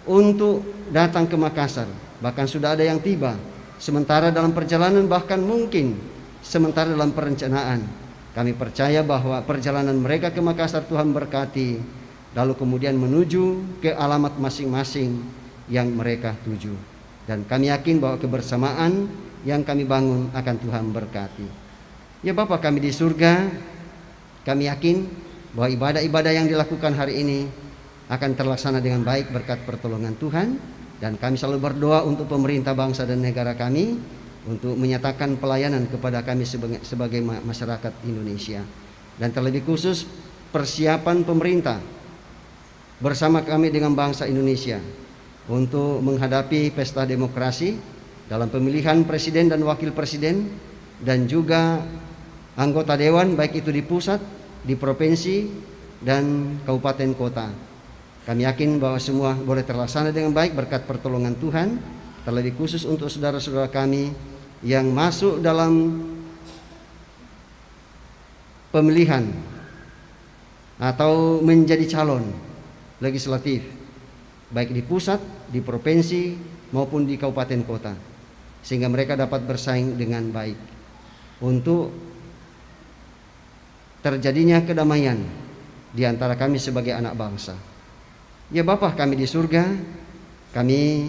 untuk datang ke Makassar. Bahkan sudah ada yang tiba sementara dalam perjalanan, bahkan mungkin sementara dalam perencanaan. Kami percaya bahwa perjalanan mereka ke Makassar Tuhan berkati, lalu kemudian menuju ke alamat masing-masing yang mereka tuju. Dan kami yakin bahwa kebersamaan yang kami bangun akan Tuhan berkati. Ya Bapa kami di surga, kami yakin bahwa ibadah-ibadah yang dilakukan hari ini akan terlaksana dengan baik berkat pertolongan Tuhan. Dan kami selalu berdoa untuk pemerintah bangsa dan negara kami untuk menyatakan pelayanan kepada kami sebagai masyarakat Indonesia. Dan terlebih khusus persiapan pemerintah bersama kami dengan bangsa Indonesia untuk menghadapi pesta demokrasi dalam pemilihan presiden dan wakil presiden, dan juga anggota dewan baik itu di pusat, di provinsi, dan kabupaten kota. Kami yakin bahwa semua boleh terlaksana dengan baik berkat pertolongan Tuhan, terlebih khusus untuk saudara-saudara kami yang masuk dalam pemilihan atau menjadi calon legislatif baik di pusat, di provinsi maupun di kabupaten kota, sehingga mereka dapat bersaing dengan baik untuk terjadinya kedamaian di antara kami sebagai anak bangsa. Ya Bapa kami di surga, kami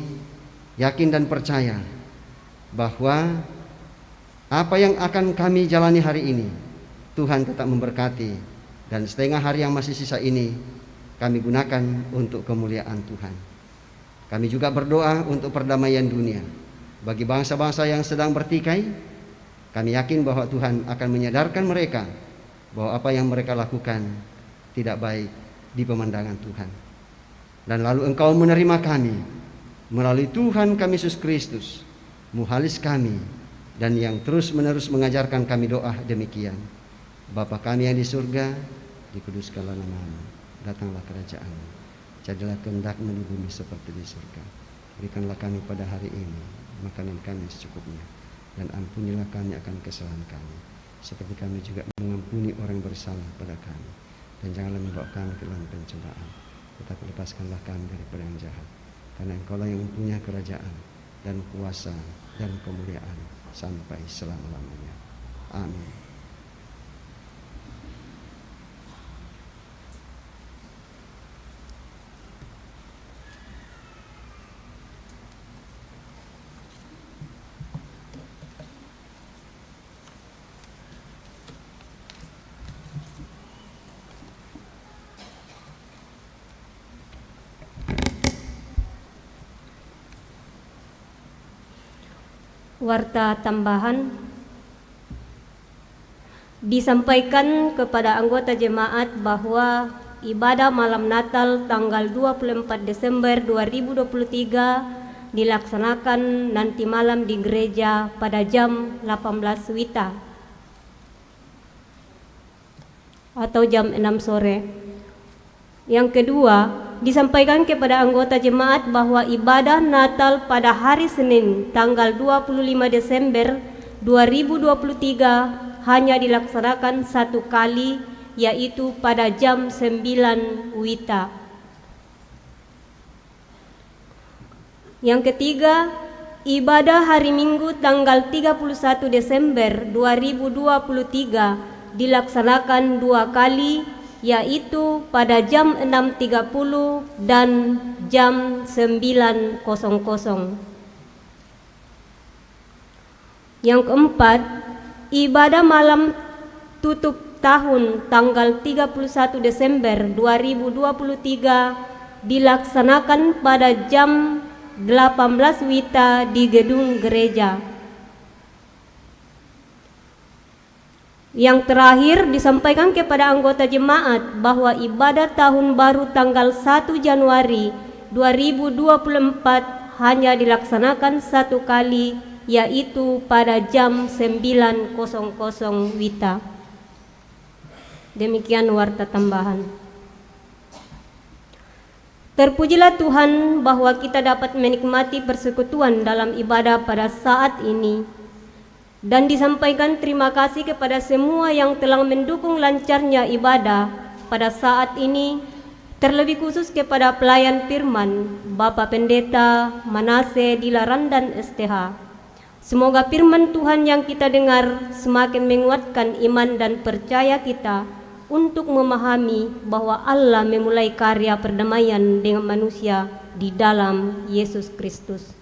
yakin dan percaya bahwa apa yang akan kami jalani hari ini Tuhan tetap memberkati, dan setengah hari yang masih sisa ini kami gunakan untuk kemuliaan Tuhan. Kami juga berdoa untuk perdamaian dunia bagi bangsa-bangsa yang sedang bertikai. Kami yakin bahwa Tuhan akan menyadarkan mereka bahwa apa yang mereka lakukan tidak baik di pemandangan Tuhan. Dan lalu Engkau menerima kami melalui Tuhan kami Yesus Kristus, muhalis kami, dan yang terus-menerus mengajarkan kami doa demikian. Bapa kami yang di surga, dikuduskanlah nama-Mu, datanglah kerajaan-Mu, jadilah kehendak-Mu di bumi seperti di surga. Berikanlah kami pada hari ini makanan kami secukupnya, dan ampunilah kami akan kesalahan kami, seperti kami juga mengampuni orang bersalah pada kami. Dan janganlah membawa kami ke dalam pencobaan, tetapi lepaskanlah kami daripada yang jahat. Karena Engkaulah yang mempunyai kerajaan dan kuasa dan kemuliaan sampai selama-lamanya. Amin. Warta tambahan disampaikan kepada anggota jemaat bahwa ibadah malam Natal tanggal 24 Desember 2023 dilaksanakan nanti malam di gereja pada jam 18 WITA atau jam 6 sore. Yang kedua, disampaikan kepada anggota jemaat bahwa ibadah Natal pada hari Senin tanggal 25 Desember 2023 hanya dilaksanakan satu kali, yaitu pada jam 9 WITA. Yang ketiga, ibadah hari Minggu tanggal 31 Desember 2023 dilaksanakan 2 kali, yaitu pada jam 6.30 dan jam 9.00. Yang keempat, ibadah malam tutup tahun tanggal 31 Desember 2023 dilaksanakan pada jam 18 WITA di gedung gereja. Yang terakhir, disampaikan kepada anggota jemaat bahwa ibadah tahun baru tanggal 1 Januari 2024 hanya dilaksanakan 1 kali, yaitu pada jam 9.00 WITA. Demikian warta tambahan. Terpujilah Tuhan bahwa kita dapat menikmati persekutuan dalam ibadah pada saat ini. Dan disampaikan terima kasih kepada semua yang telah mendukung lancarnya ibadah pada saat ini, terlebih khusus kepada pelayan firman, Bapak Pendeta Manase Dilaran dan STH. Semoga firman Tuhan yang kita dengar semakin menguatkan iman dan percaya kita untuk memahami bahwa Allah memulai karya perdamaian dengan manusia di dalam Yesus Kristus.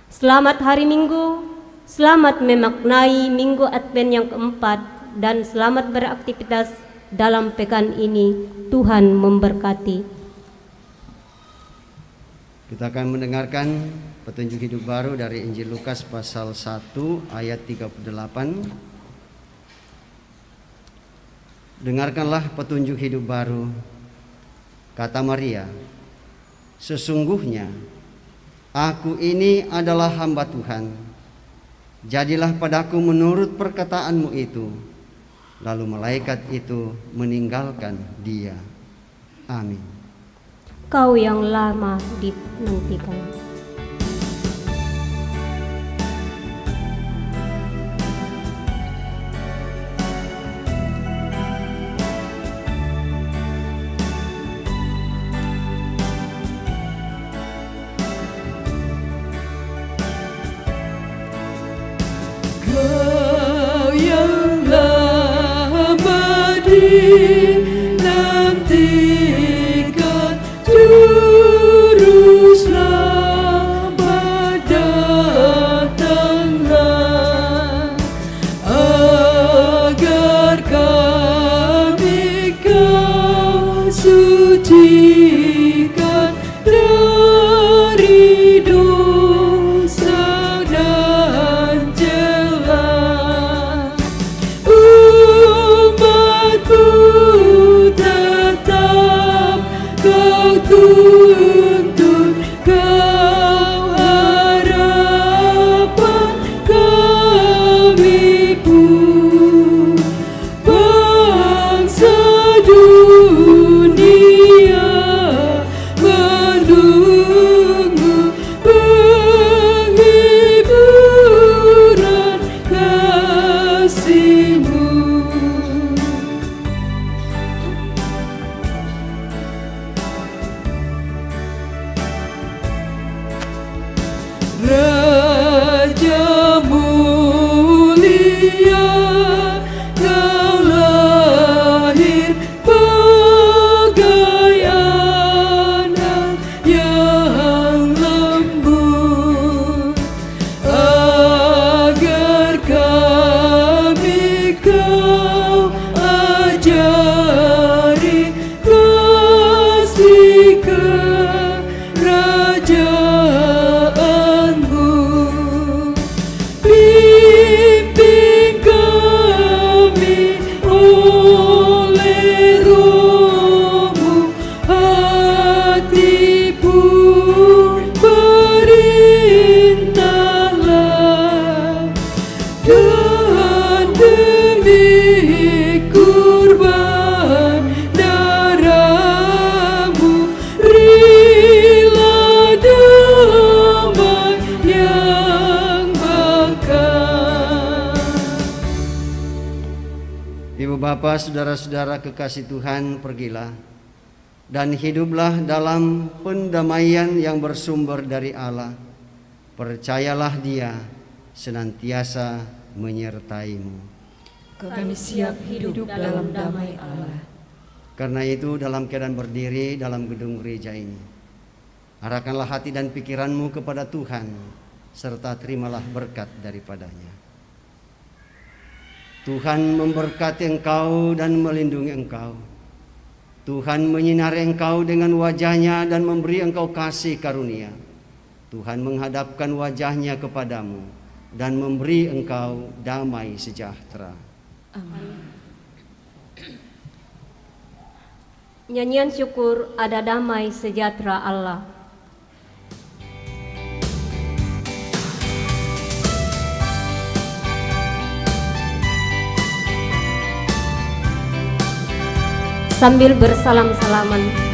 Selamat hari Minggu, selamat memaknai Minggu Advent yang keempat, dan selamat beraktivitas dalam pekan ini. Tuhan memberkati. Kita akan mendengarkan petunjuk hidup baru dari Injil Lukas pasal 1 ayat 38. Dengarkanlah petunjuk hidup baru. Kata Maria, sesungguhnya aku ini adalah hamba Tuhan. Jadilah padaku menurut perkataanmu itu. Lalu malaikat itu meninggalkan dia. Amin. Kau yang lama dinantikan. Kau yang lama dinantikan, Juru Selamat datanglah, agar kami Kau sucikan dari dosa dan celah. Umat-Mu tetap Kau tuntun, Kau harapan kami pun. Bangsa dunia menunggu penghiburan kasih-Mu. Raja mulia, Kau lahir bagai anak yang lembut, agar kami Kau ajari kasih kerajaan-Mu. Pimpin kami oleh Roh-Mu, hati pun perintahlah, dan demi kurban darah-Mu rela damai yang bakar. Ibu Bapa, saudara-saudara kekasih Tuhan, pergilah dan hiduplah dalam pendamaian yang bersumber dari Allah, Percayalah Dia senantiasa menyertaimu. Kami siap hidup dalam damai Allah. Karena itu dalam keadaan berdiri dalam gedung gereja ini, arahkanlah hati dan pikiranmu kepada Tuhan, serta terimalah berkat daripadanya. Tuhan memberkati engkau dan melindungi engkau. Tuhan menyinari engkau dengan wajah-Nya dan memberi engkau kasih karunia. Tuhan menghadapkan wajah-Nya kepadamu dan memberi engkau damai sejahtera. Amin. Nyanyian syukur ada damai sejahtera Allah. Sambil bersalam-salaman,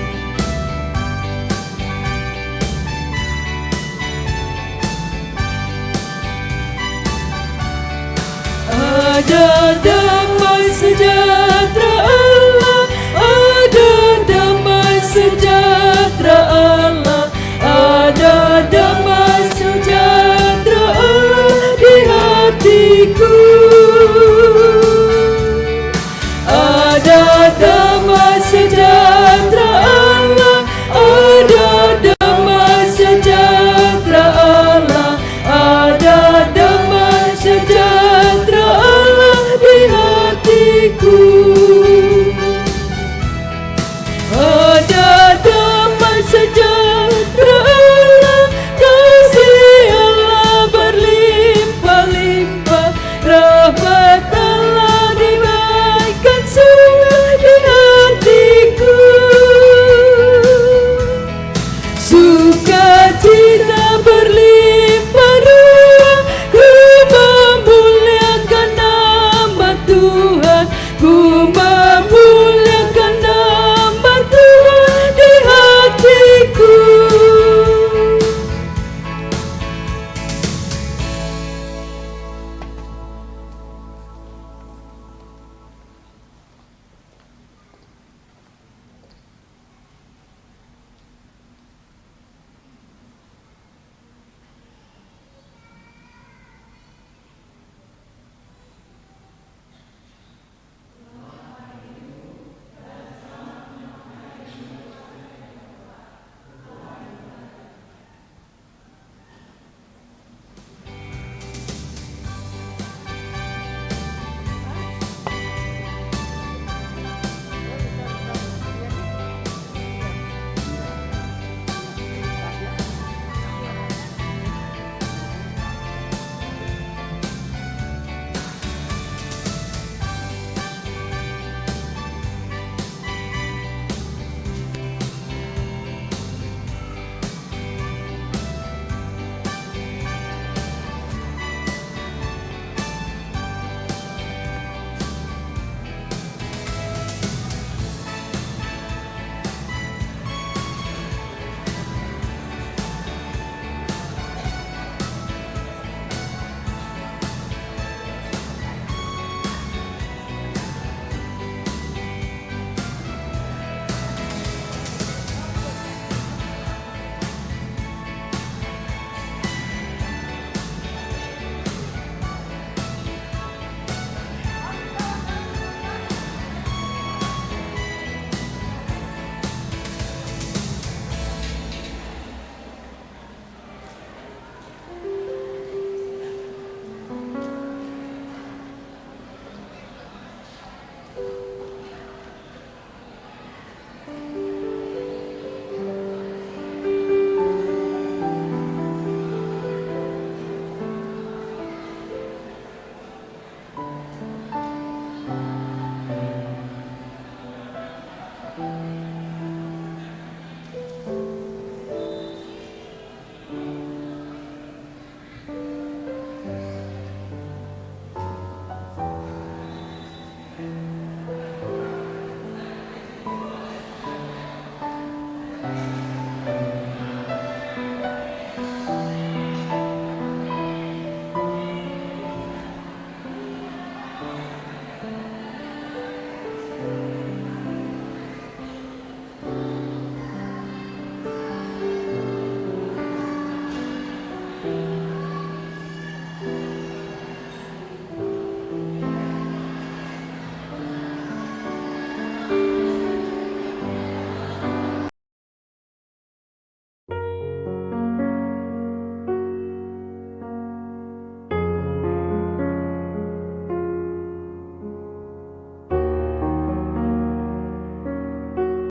Ada damai sejahtera Allah, ada damai sejahtera Allah, ada damai sejahtera Allah di hatiku. Ada damai sejahtera Allah, ada damai sejahtera Allah, ada damai sejahtera Allah di hatiku. Ada damai sejahtera Allah, kasih Allah berlimpah-limpah, rahmat Allah dibaikan semua di hatiku. Sukacita berlimpah ruah, ku memuliakan nama Tuhan, ku memuliakan nama Tuhan di hatiku.